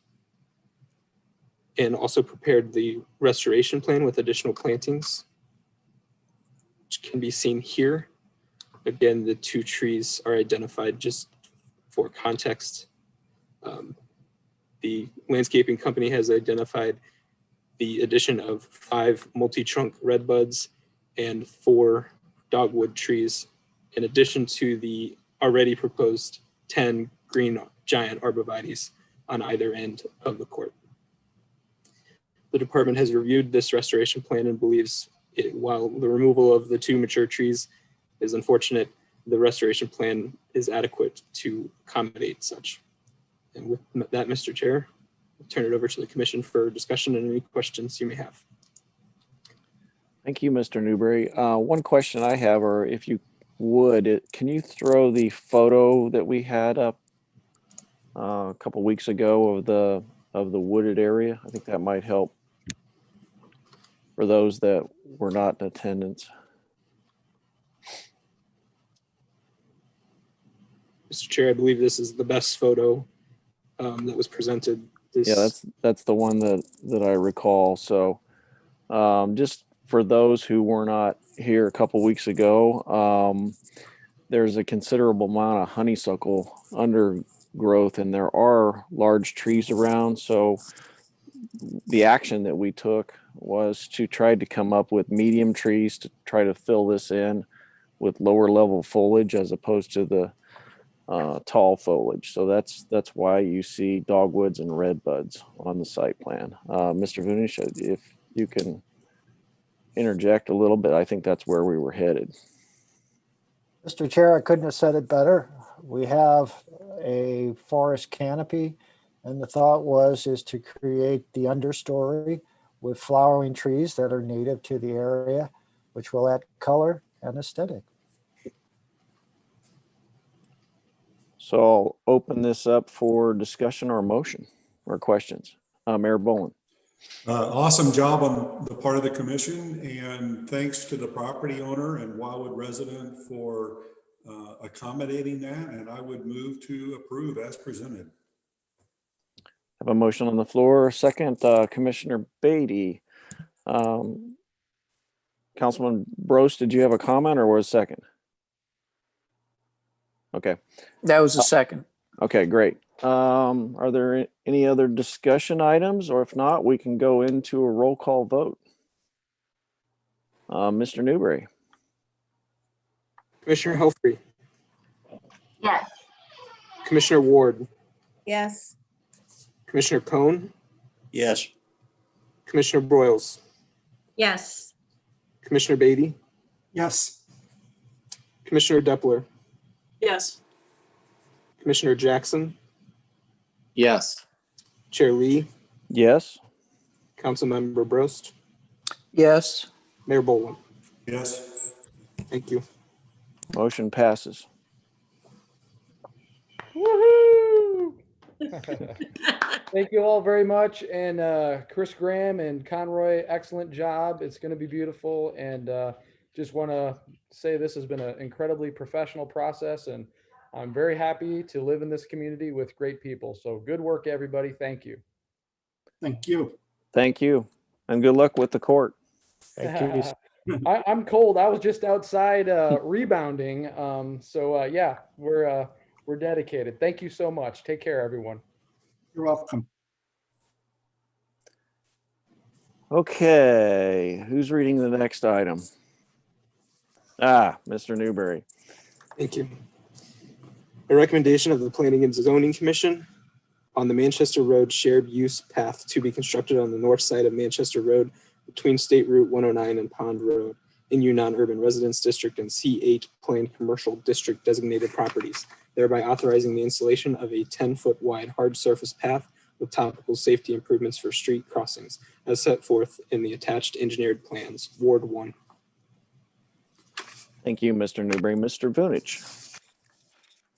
and also prepared the restoration plan with additional plantings, which can be seen here. Again, the 2 trees are identified just for context. The landscaping company has identified the addition of 5 multi-trunk redbuds and 4 dogwood trees, in addition to the already proposed 10 green giant arborvitaes on either end of the court. The department has reviewed this restoration plan and believes while the removal of the 2 mature trees is unfortunate, the restoration plan is adequate to accommodate such. And with that, Mr. Chair, I'll turn it over to the commission for discussion and any questions you may have. Thank you, Mr. Newberry. One question I have, or if you would, can you throw the photo that we had up a couple weeks ago of the wooded area? I think that might help for those that were not in attendance. Mr. Chair, I believe this is the best photo that was presented. Yeah, that's the one that I recall. So just for those who were not here a couple weeks ago, there's a considerable amount of honeysuckle undergrowth, and there are large trees around. So the action that we took was to try to come up with medium trees to try to fill this in with lower level foliage as opposed to the tall foliage. So that's why you see dogwoods and redbuds on the site plan. Mr. Vunish, if you can interject a little bit, I think that's where we were headed. Mr. Chair, I couldn't have said it better. We have a forest canopy, and the thought is to create the understory with flowering trees that are native to the area, which will add color and aesthetic. So I'll open this up for discussion or motion or questions. Mayor Boland. Awesome job on the part of the commission, and thanks to the property owner and Wildwood resident for accommodating that. And I would move to approve as presented. I have a motion on the floor. Second, Commissioner Beatty. Councilman Bros, did you have a comment or was it second? Okay. That was a second. Okay, great. Are there any other discussion items, or if not, we can go into a roll call vote. Mr. Newberry. Commissioner Helfrey. Yes. Commissioner Ward. Yes. Commissioner Cohn. Yes. Commissioner Broyles. Yes. Commissioner Beatty. Yes. Commissioner Depler. Yes. Commissioner Jackson. Yes. Chair Lee. Yes. Councilmember Brost. Yes. Mayor Boland. Yes. Thank you. Motion passes. Woohoo! Thank you all very much. And Chris Graham and Conroy, excellent job. It's going to be beautiful. And just want to say this has been an incredibly professional process. And I'm very happy to live in this community with great people. So good work, everybody. Thank you. Thank you. Thank you. And good luck with the court. Thank you. I'm cold. I was just outside rebounding. Yeah, we're dedicated. Thank you so much. Take care, everyone. You're welcome. Okay, who's reading the next item? Mr. Newberry. Thank you. A recommendation of the Planning and Zoning Commission on the Manchester Road shared use path to be constructed on the north side of Manchester Road between State Route 109 and Pond Road in U non-urban residence district and C8 planned commercial district designated properties, thereby authorizing the installation of a 10-foot wide hard surface path with topical safety improvements for street crossings as set forth in the attached engineered plans, Ward 1. Thank you, Mr. Newberry. Mr. Vunich.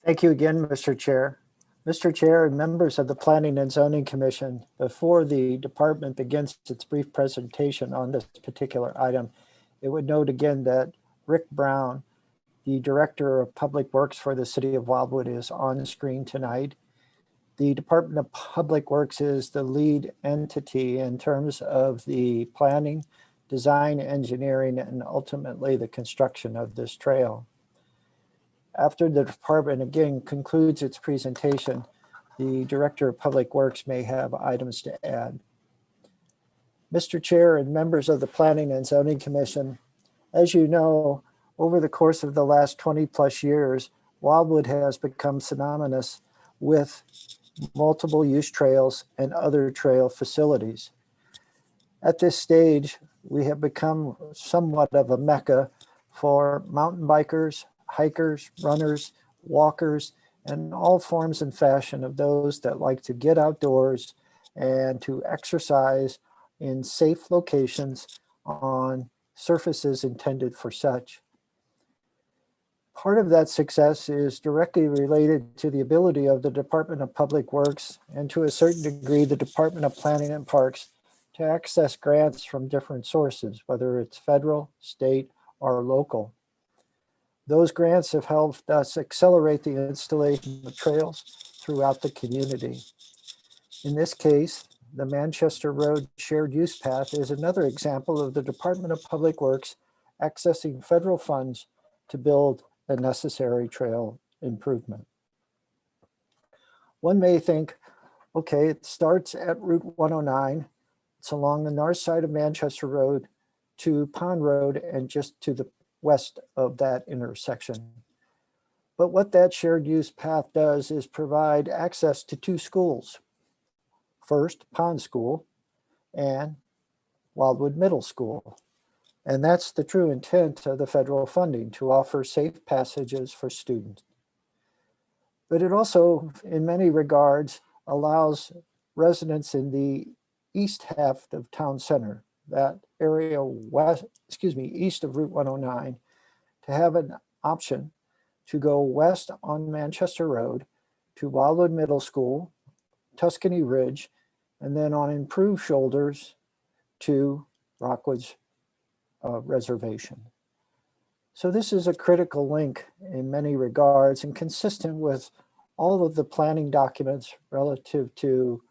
Thank you again, Mr. Chair. Mr. Chair and members of the Planning and Zoning Commission, before the department begins its brief presentation on this particular item, it would note again that Rick Brown, the Director of Public Works for the City of Wildwood, is on screen tonight. The Department of Public Works is the lead entity in terms of the planning, design, engineering, and ultimately the construction of this trail. After the department again concludes its presentation, the Director of Public Works may have items to add. Mr. Chair and members of the Planning and Zoning Commission, as you know, over the course of the last 20 plus years, Wildwood has become synonymous with multiple use trails and other trail facilities. At this stage, we have become somewhat of a mecca for mountain bikers, hikers, runners, walkers, and all forms and fashion of those that like to get outdoors and to exercise in safe locations on surfaces intended for such. Part of that success is directly related to the ability of the Department of Public Works and to a certain degree the Department of Planning and Parks to access grants from different sources, whether it's federal, state, or local. Those grants have helped us accelerate the installation of trails throughout the community. In this case, the Manchester Road Shared Use Path is another example of the Department of Public Works accessing federal funds to build a necessary trail improvement. One may think, okay, it starts at Route 109. It's along the north side of Manchester Road to Pond Road and just to the west of that intersection. But what that shared use path does is provide access to two schools. First, Pond School and Wildwood Middle School. And that's the true intent of the federal funding, to offer safe passages for students. But it also, in many regards, allows residents in the east half of town center, that area east of Route 109, to have an option to go west on Manchester Road to Wildwood Middle School, Tuscany Ridge, and then on improved shoulders to Rockwood's reservation. So this is a critical link in many regards and consistent with all of the planning documents relative to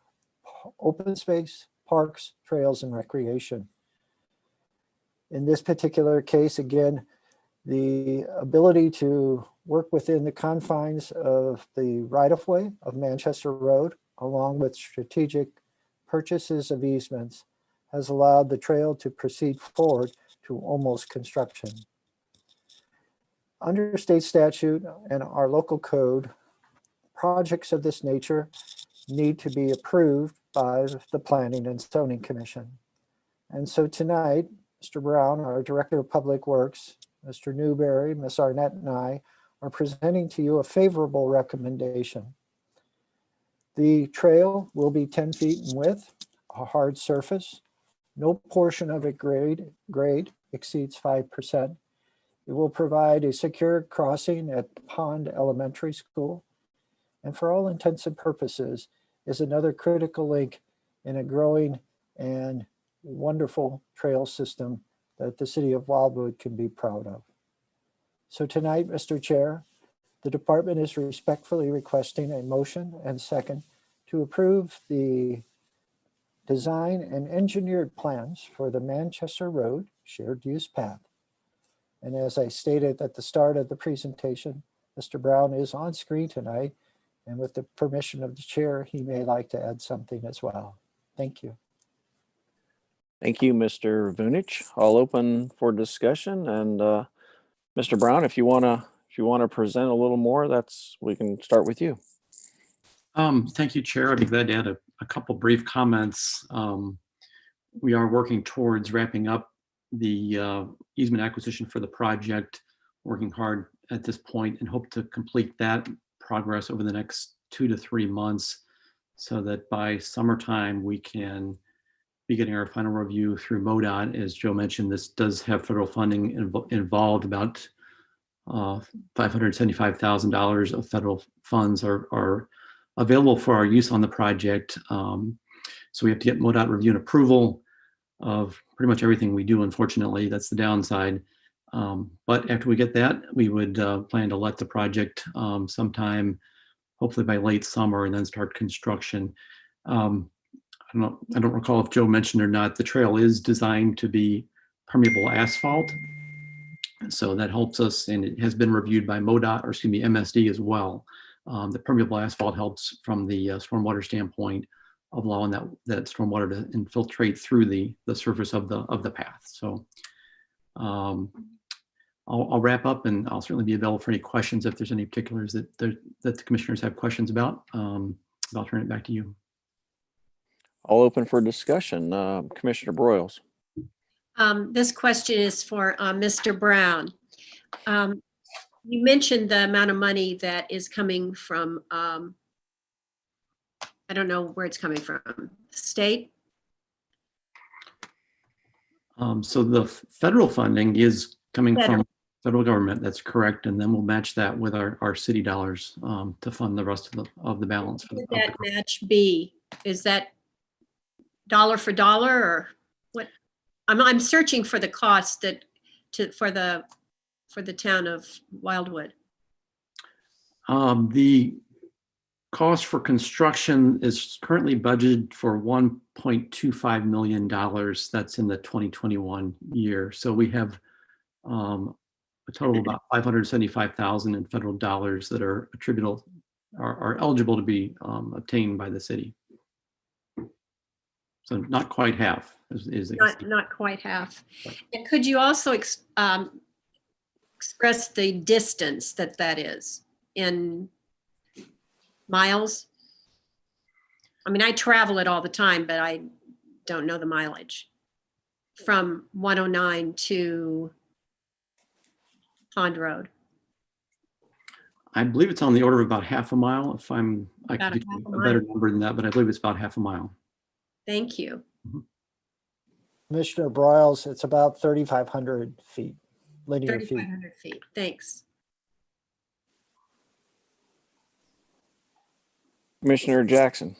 open space, parks, trails, and recreation. In this particular case, again, the ability to work within the confines of the right-of-way of Manchester Road, along with strategic purchases of easements, has allowed the trail to proceed forward to almost construction. Under state statute and our local code, projects of this nature need to be approved by the Planning and Zoning Commission. And so tonight, Mr. Brown, our Director of Public Works, Mr. Newberry, Ms. Arnett, and I are presenting to you a favorable recommendation. The trail will be 10 feet in width, a hard surface. No portion of it grade exceeds 5%. It will provide a secure crossing at Pond Elementary School. And for all intents and purposes, is another critical link in a growing and wonderful trail system that the city of Wildwood can be proud of. So tonight, Mr. Chair, the department is respectfully requesting a motion and second to approve the design and engineered plans for the Manchester Road shared use path. And as I stated at the start of the presentation, Mr. Brown is on screen tonight, and with the permission of the chair, he may like to add something as well. Thank you. Thank you, Mr. Vunich. I'll open for discussion, and Mr. Brown, if you want to present a little more, we can start with you. Thank you, Chair. I'd be glad to add a couple brief comments. We are working towards wrapping up the easement acquisition for the project, working hard at this point, and hope to complete that progress over the next 2 to 3 months so that by summertime we can be getting our final review through MoDOT. As Joe mentioned, this does have federal funding involved. About $575,000 of federal funds are available for our use on the project. So we have to get MoDOT review and approval of pretty much everything we do. Unfortunately, that's the downside. But after we get that, we would plan to let the project sometime, hopefully by late summer, and then start construction. I don't recall if Joe mentioned or not, the trail is designed to be permeable asphalt. So that helps us, and it has been reviewed by MoDOT, or excuse me, MSD as well. The permeable asphalt helps from the stormwater standpoint of allowing that stormwater to infiltrate through the surface of the path. So I'll wrap up, and I'll certainly be available for any questions if there's any particulars that the commissioners have questions about. I'll turn it back to you. I'll open for discussion. Commissioner Broyles. This question is for Mr. Brown. You mentioned the amount of money that is coming from, I don't know where it's coming from, state? So the federal funding is coming from federal government. That's correct. And then we'll match that with our city dollars to fund the rest of the balance. What would that match be? Is that dollar for dollar, or what? I'm searching for the cost for the town of Wildwood. The cost for construction is currently budgeted for $1.25 million. That's in the 2021 year. So we have a total of about $575,000 in federal dollars that are attributable, are eligible to be obtained by the city. So not quite half is not quite half. And could you also express the distance that is in miles? I mean, I travel it all the time, but I don't know the mileage from 109 to Pond Road. I believe it's on the order of about half a mile. I could give you a better number than that, but I believe it's about half a mile. Thank you. Commissioner Broyles, it's about 3,500 feet, linear feet. 3,500 feet. Thanks. Commissioner Jackson.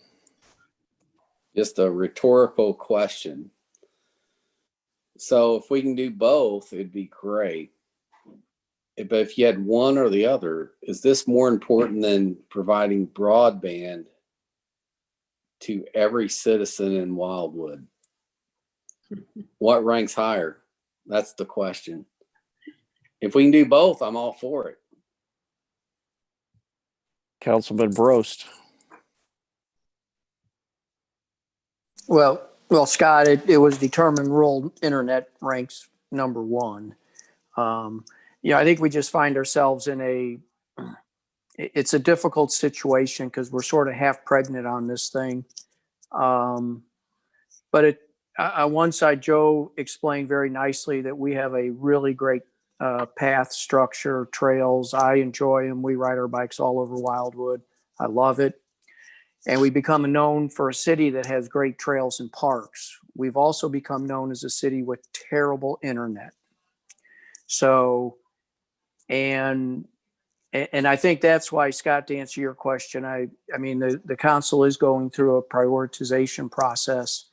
Just a rhetorical question. So if we can do both, it'd be great. But if you had one or the other, is this more important than providing broadband to every citizen in Wildwood? What ranks higher? That's the question. If we can do both, I'm all for it. Councilman Brost. Well, Scott, it was determined rural internet ranks number one. I think we just find ourselves in it's a difficult situation because we're sort of half pregnant on this thing. But on one side, Joe explained very nicely that we have a really great path structure, trails. I enjoy them. We ride our bikes all over Wildwood. I love it. And we become known for a city that has great trails and parks. We've also become known as a city with terrible internet. So, and And I think that's why, Scott, to answer your question, I mean, the council is going through a prioritization process,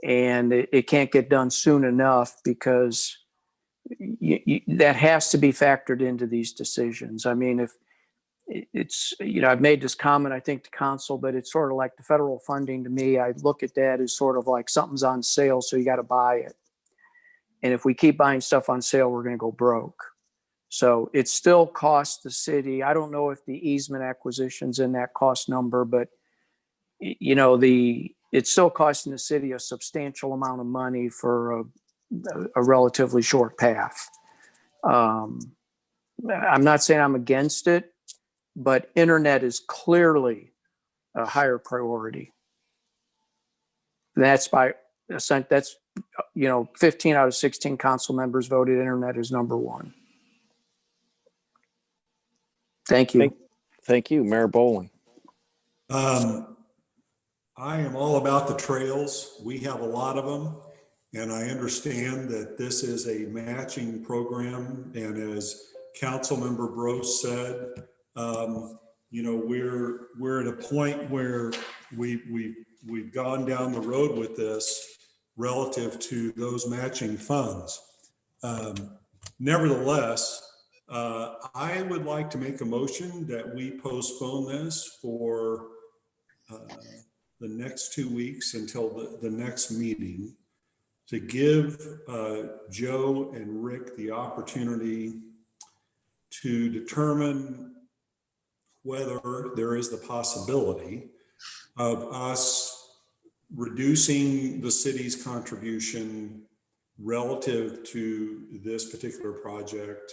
and it can't get done soon enough because that has to be factored into these decisions. I mean, if it's, I've made this comment, I think, to council, but it's sort of like the federal funding to me. I look at that as sort of like something's on sale, so you got to buy it. And if we keep buying stuff on sale, we're going to go broke. So it still costs the city. I don't know if the easement acquisition's in that cost number, but it's still costing the city a substantial amount of money for a relatively short path. I'm not saying I'm against it, but internet is clearly a higher priority. That's 15 out of 16 council members voted internet is number one. Thank you. Thank you, Mayor Bowling. I am all about the trails. We have a lot of them. And I understand that this is a matching program. And as Councilmember Brose said, we're at a point where we've gone down the road with this relative to those matching funds. Nevertheless, I would like to make a motion that we postpone this for the next 2 weeks until the next meeting, to give Joe and Rick the opportunity to determine whether there is the possibility of us reducing the city's contribution relative to this particular project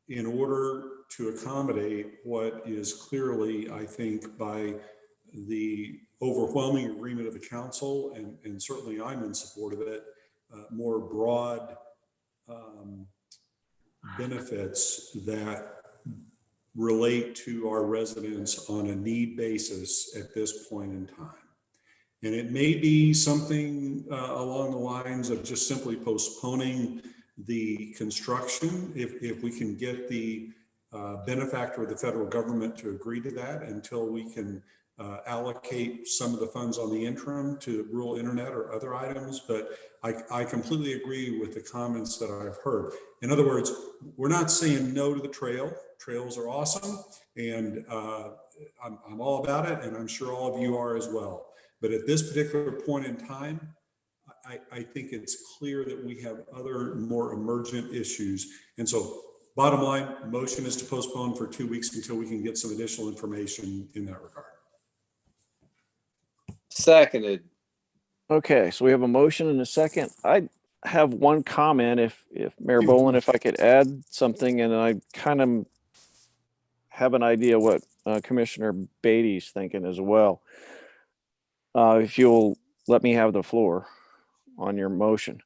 in order to accommodate what is clearly, I think, by the overwhelming agreement of the council, and certainly I'm in support of it, more broad benefits that relate to our residents on a need basis at this point in time. And it may be something along the lines of just simply postponing the construction if we can get the benefactor of the federal government to agree to that until we can allocate some of the funds on the interim to rural internet or other items. But I completely agree with the comments that I've heard. In other words, we're not saying no to the trail. Trails are awesome, and I'm all about it, and I'm sure all of you are as well. But at this particular point in time, I think it's clear that we have other more emergent issues. And so bottom line, motion is to postpone for 2 weeks until we can get some additional information in that regard. Seconded. Okay, so we have a motion and a second. I have one comment, if Mayor Boland, if I could add something, and I kind of have an idea what Commissioner Beatty's thinking as well. If you'll let me have the floor on your motion.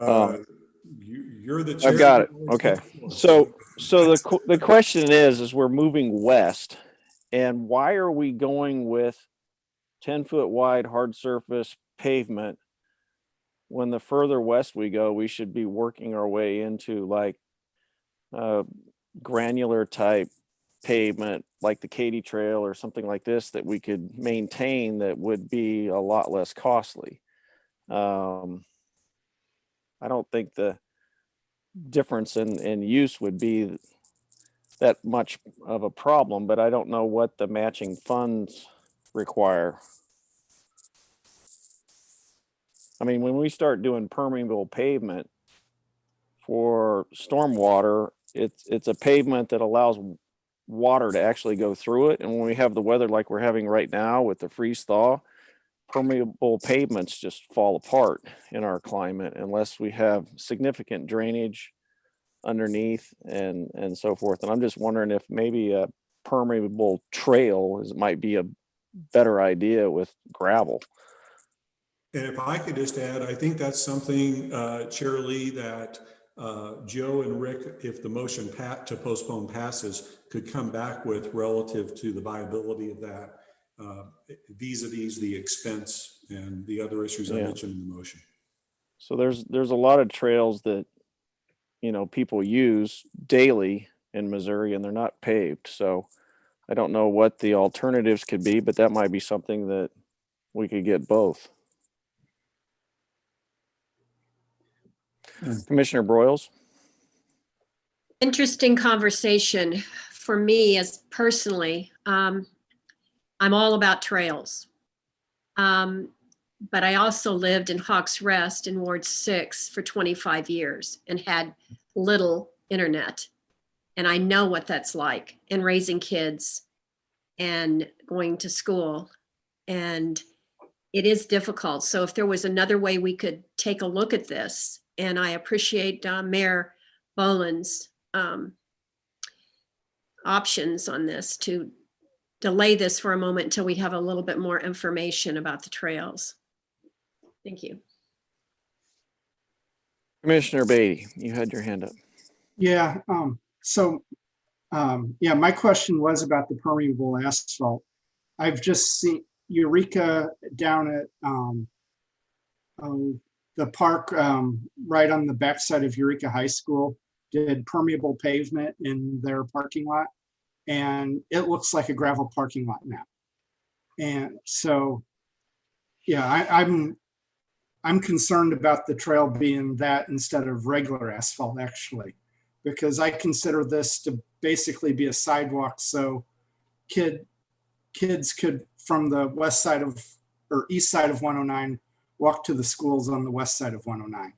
You're the chair. I've got it. Okay. So the question is we're moving west, and why are we going with 10-foot wide hard surface pavement when the further west we go, we should be working our way into like granular type pavement, like the Katy Trail or something like this, that we could maintain that would be a lot less costly. I don't think the difference in use would be that much of a problem, but I don't know what the matching funds require. I mean, when we start doing permeable pavement for stormwater, it's a pavement that allows water to actually go through it. And when we have the weather like we're having right now with the freeze thaw, permeable pavements just fall apart in our climate unless we have significant drainage underneath and so forth. And I'm just wondering if maybe a permeable trail might be a better idea with gravel. And if I could just add, I think that's something, Chair Lee, that Joe and Rick, if the motion to postpone passes, could come back with relative to the viability of that vis-a-vis the expense and the other issues I mentioned in the motion. So there's a lot of trails that people use daily in Missouri and they're not paved. So I don't know what the alternatives could be, but that might be something that we could get both. Commissioner Broyles? Interesting conversation for me as personally. I'm all about trails. But I also lived in Hawks Rest in Ward 6 for 25 years and had little internet. And I know what that's like, and raising kids and going to school. And it is difficult. So if there was another way we could take a look at this, and I appreciate Mayor Boland's options on this, to delay this for a moment until we have a little bit more information about the trails. Thank you. Commissioner Beatty, you had your hand up. Yeah, yeah, my question was about the permeable asphalt. I've just seen Eureka down at the park right on the backside of Eureka High School did permeable pavement in their parking lot, and it looks like a gravel parking lot now. And so, yeah, I'm concerned about the trail being that instead of regular asphalt, actually, because I consider this to basically be a sidewalk, so kids could, from the west side of, or east side of 109, walk to the schools on the west side of 109.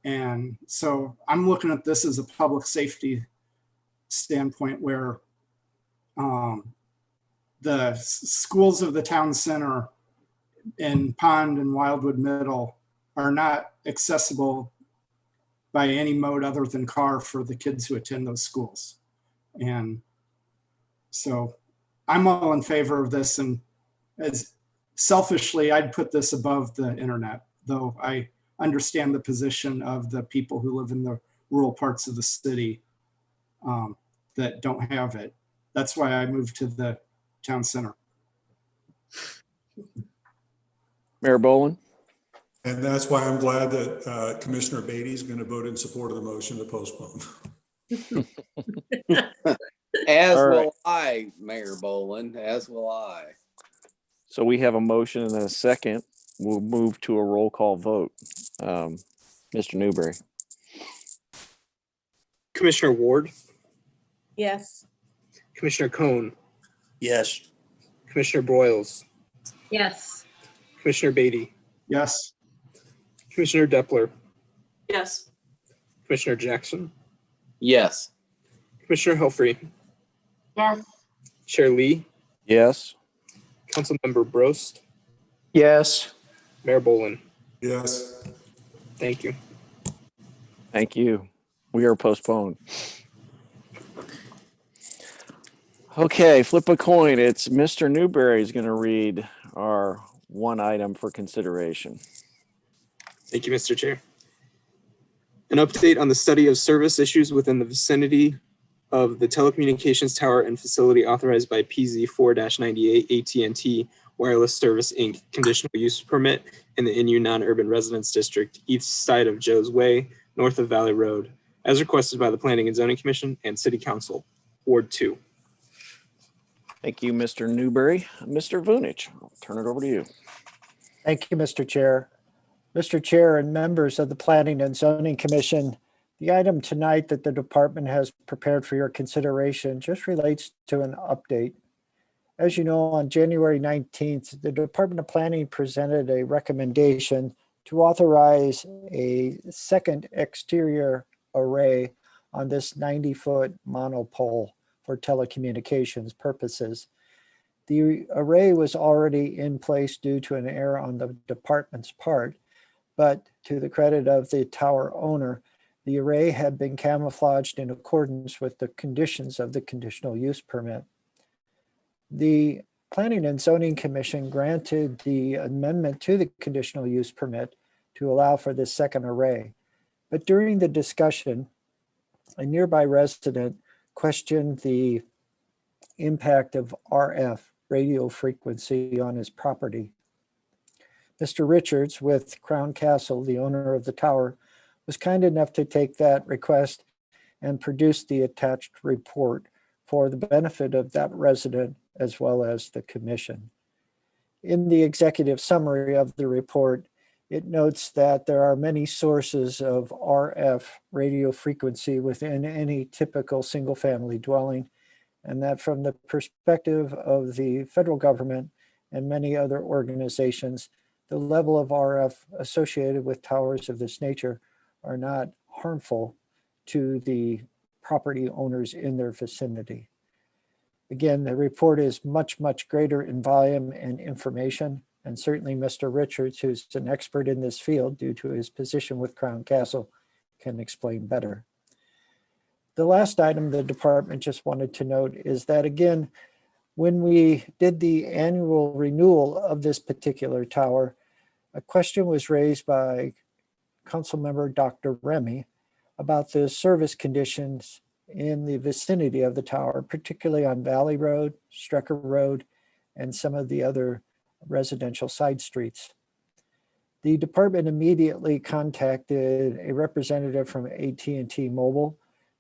And so I'm looking at this as a public safety standpoint where the schools of the town center in Pond and Wildwood Middle are not accessible by any mode other than car for the kids who attend those schools. And so I'm all in favor of this, and as selfishly, I'd put this above the internet, though I understand the position of the people who live in the rural parts of the city that don't have it. That's why I moved to the town center. Mayor Boland? And that's why I'm glad that Commissioner Beatty is going to vote in support of the motion to postpone. As All right. will I, Mayor Boland, as will I. So we have a motion and a second. We'll move to a roll call vote. Mr. Newberry? Commissioner Ward, Yes. Commissioner Cohn, Yes. Commissioner Broyles, Yes. Commissioner Beatty, Yes. Commissioner Depler, Yes. Commissioner Jackson, Yes. Commissioner Helfrey, Yes. Chair Lee, Yes. Councilmember Brost, Yes. Mayor Boland. Yes. Thank you. Thank you. We are postponed. Okay, flip a coin. It's Mr. Newberry is going to read our one item for consideration. Thank you, Mr. Chair. An update on the study of service issues within the vicinity of the telecommunications tower and facility authorized by PZ 4-98 AT&T Wireless Service Inc. Conditional use permit in the NU non-urban residence district, east side of Joe's Way, north of Valley Road, as requested by the Planning and Zoning Commission and City Council, Ward 2. Thank you, Mr. Newberry. Mr. Vunich, I'll turn it over to you. Thank you, Mr. Chair. Mr. Chair and members of the Planning and Zoning Commission, the item tonight that the department has prepared for your consideration just relates to an update. As you know, on January 19th, the Department of Planning presented a recommendation to authorize a second exterior array on this 90-foot monopole for telecommunications purposes. The array was already in place due to an error on the department's part, but to the credit of the tower owner, the array had been camouflaged in accordance with the conditions of the conditional use permit. The Planning and Zoning Commission granted the amendment to the conditional use permit to allow for this second array. But during the discussion, a nearby resident questioned the impact of RF, radio frequency, on his property. Mr. Richards with Crown Castle, the owner of the tower, was kind enough to take that request and produced the attached report for the benefit of that resident as well as the commission. In the executive summary of the report, it notes that there are many sources of RF radio frequency within any typical single-family dwelling, and that from the perspective of the federal government and many other organizations, the level of RF associated with towers of this nature are not harmful to the property owners in their vicinity. Again, the report is much, much greater in volume and information, and certainly Mr. Richards, who's an expert in this field due to his position with Crown Castle, can explain better. The last item the department just wanted to note is that, again, when we did the annual renewal of this particular tower, a question was raised by Councilmember Dr. Remy about the service conditions in the vicinity of the tower, particularly on Valley Road, Strecker Road, and some of the other residential side streets. The department immediately contacted a representative from AT&T Mobile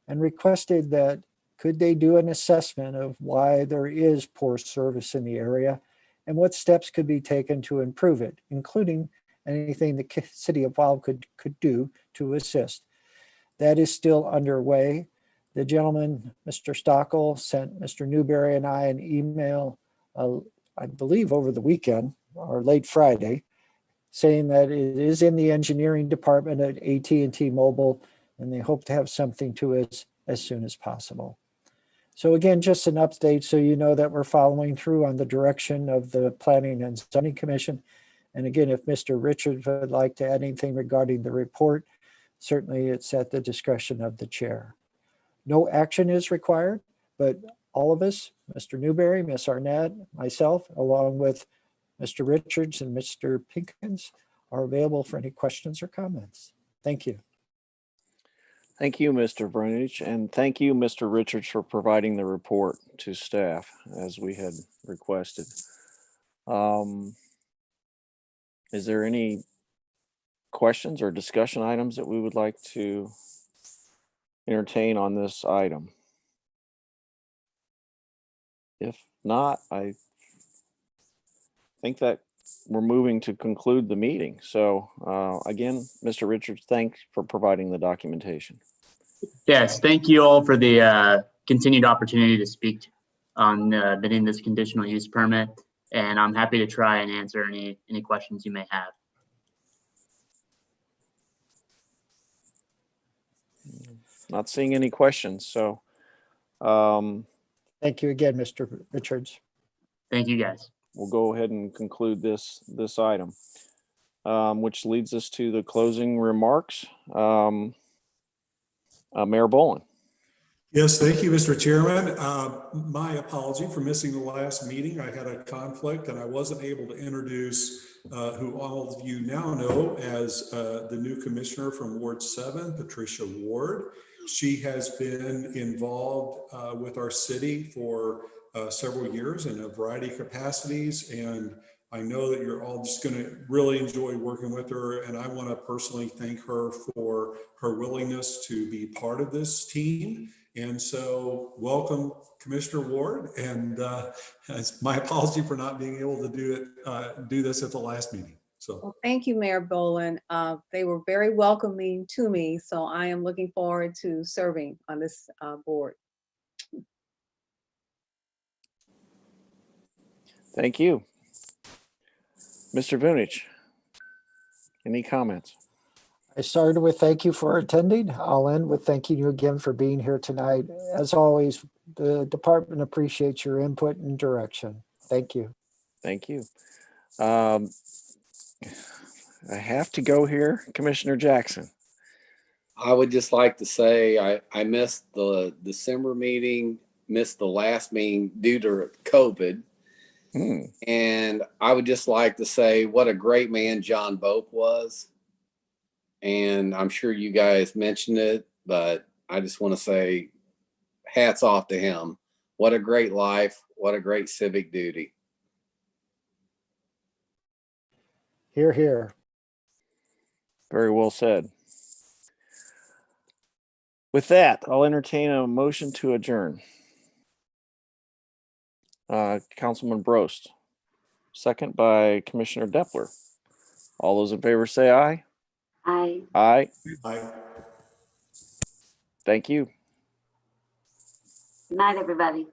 and requested that could they do an assessment of why there is poor service in the area and what steps could be taken to improve it, including anything the city of Wildwood could do to assist. That is still underway. The gentleman, Mr. Stockel, sent Mr. Newberry and I an email, I believe over the weekend or late Friday, saying that it is in the engineering department at AT&T Mobile, and they hope to have something to us as soon as possible. So again, just an update so you know that we're following through on the direction of the Planning and Zoning Commission. And again, if Mr. Richards would like to add anything regarding the report, certainly it's at the discretion of the chair. No action is required, but all of us, Mr. Newberry, Ms. Arnett, myself, along with Mr. Richards and Mr. Pinkins, are available for any questions or comments. Thank you. Thank you, Mr. Brunich, and thank you, Mr. Richards, for providing the report to staff as we had requested. Is there any questions or discussion items that we would like to entertain on this item? If not, I think that we're moving to conclude the meeting. So again, Mr. Richards, thanks for providing the documentation. Yes, thank you all for the continued opportunity to speak on bidding this conditional use permit. And I'm happy to try and answer any questions you may have. Not seeing any questions, so. Thank you again, Mr. Richards. Thank you, guys. We'll go ahead and conclude this item, which leads us to the closing remarks. Mayor Boland. Yes, thank you, Mr. Chairman. My apology for missing the last meeting. I had a conflict and I wasn't able to introduce who all of you now know as the new commissioner from Ward 7, Patricia Ward. She has been involved with our city for several years in a variety of capacities, and I know that you're all just going to really enjoy working with her, and I want to personally thank her for her willingness to be part of this team. And so welcome, Commissioner Ward, and it's my apology for not being able to do this at the last meeting. So well, thank you, Mayor Boland. They were very welcoming to me, so I am looking forward to serving on this board. Thank you. Mr. Vunich, any comments? I started with thank you for attending. I'll end with thanking you again for being here tonight. As always, the department appreciates your input and direction. Thank you. Thank you. I have to go here, Commissioner Jackson. I would just like to say I missed the December meeting, missed the last meeting due to COVID. And I would just like to say what a great man John Boak was. And I'm sure you guys mentioned it, but I just want to say hats off to him. What a great life. What a great civic duty. Hear, hear. Very well said. With that, I'll entertain a motion to adjourn. Councilman Brost, second by Commissioner Depler. All those in favor say aye. I Aye. Aye. Thank you. Good night, everybody.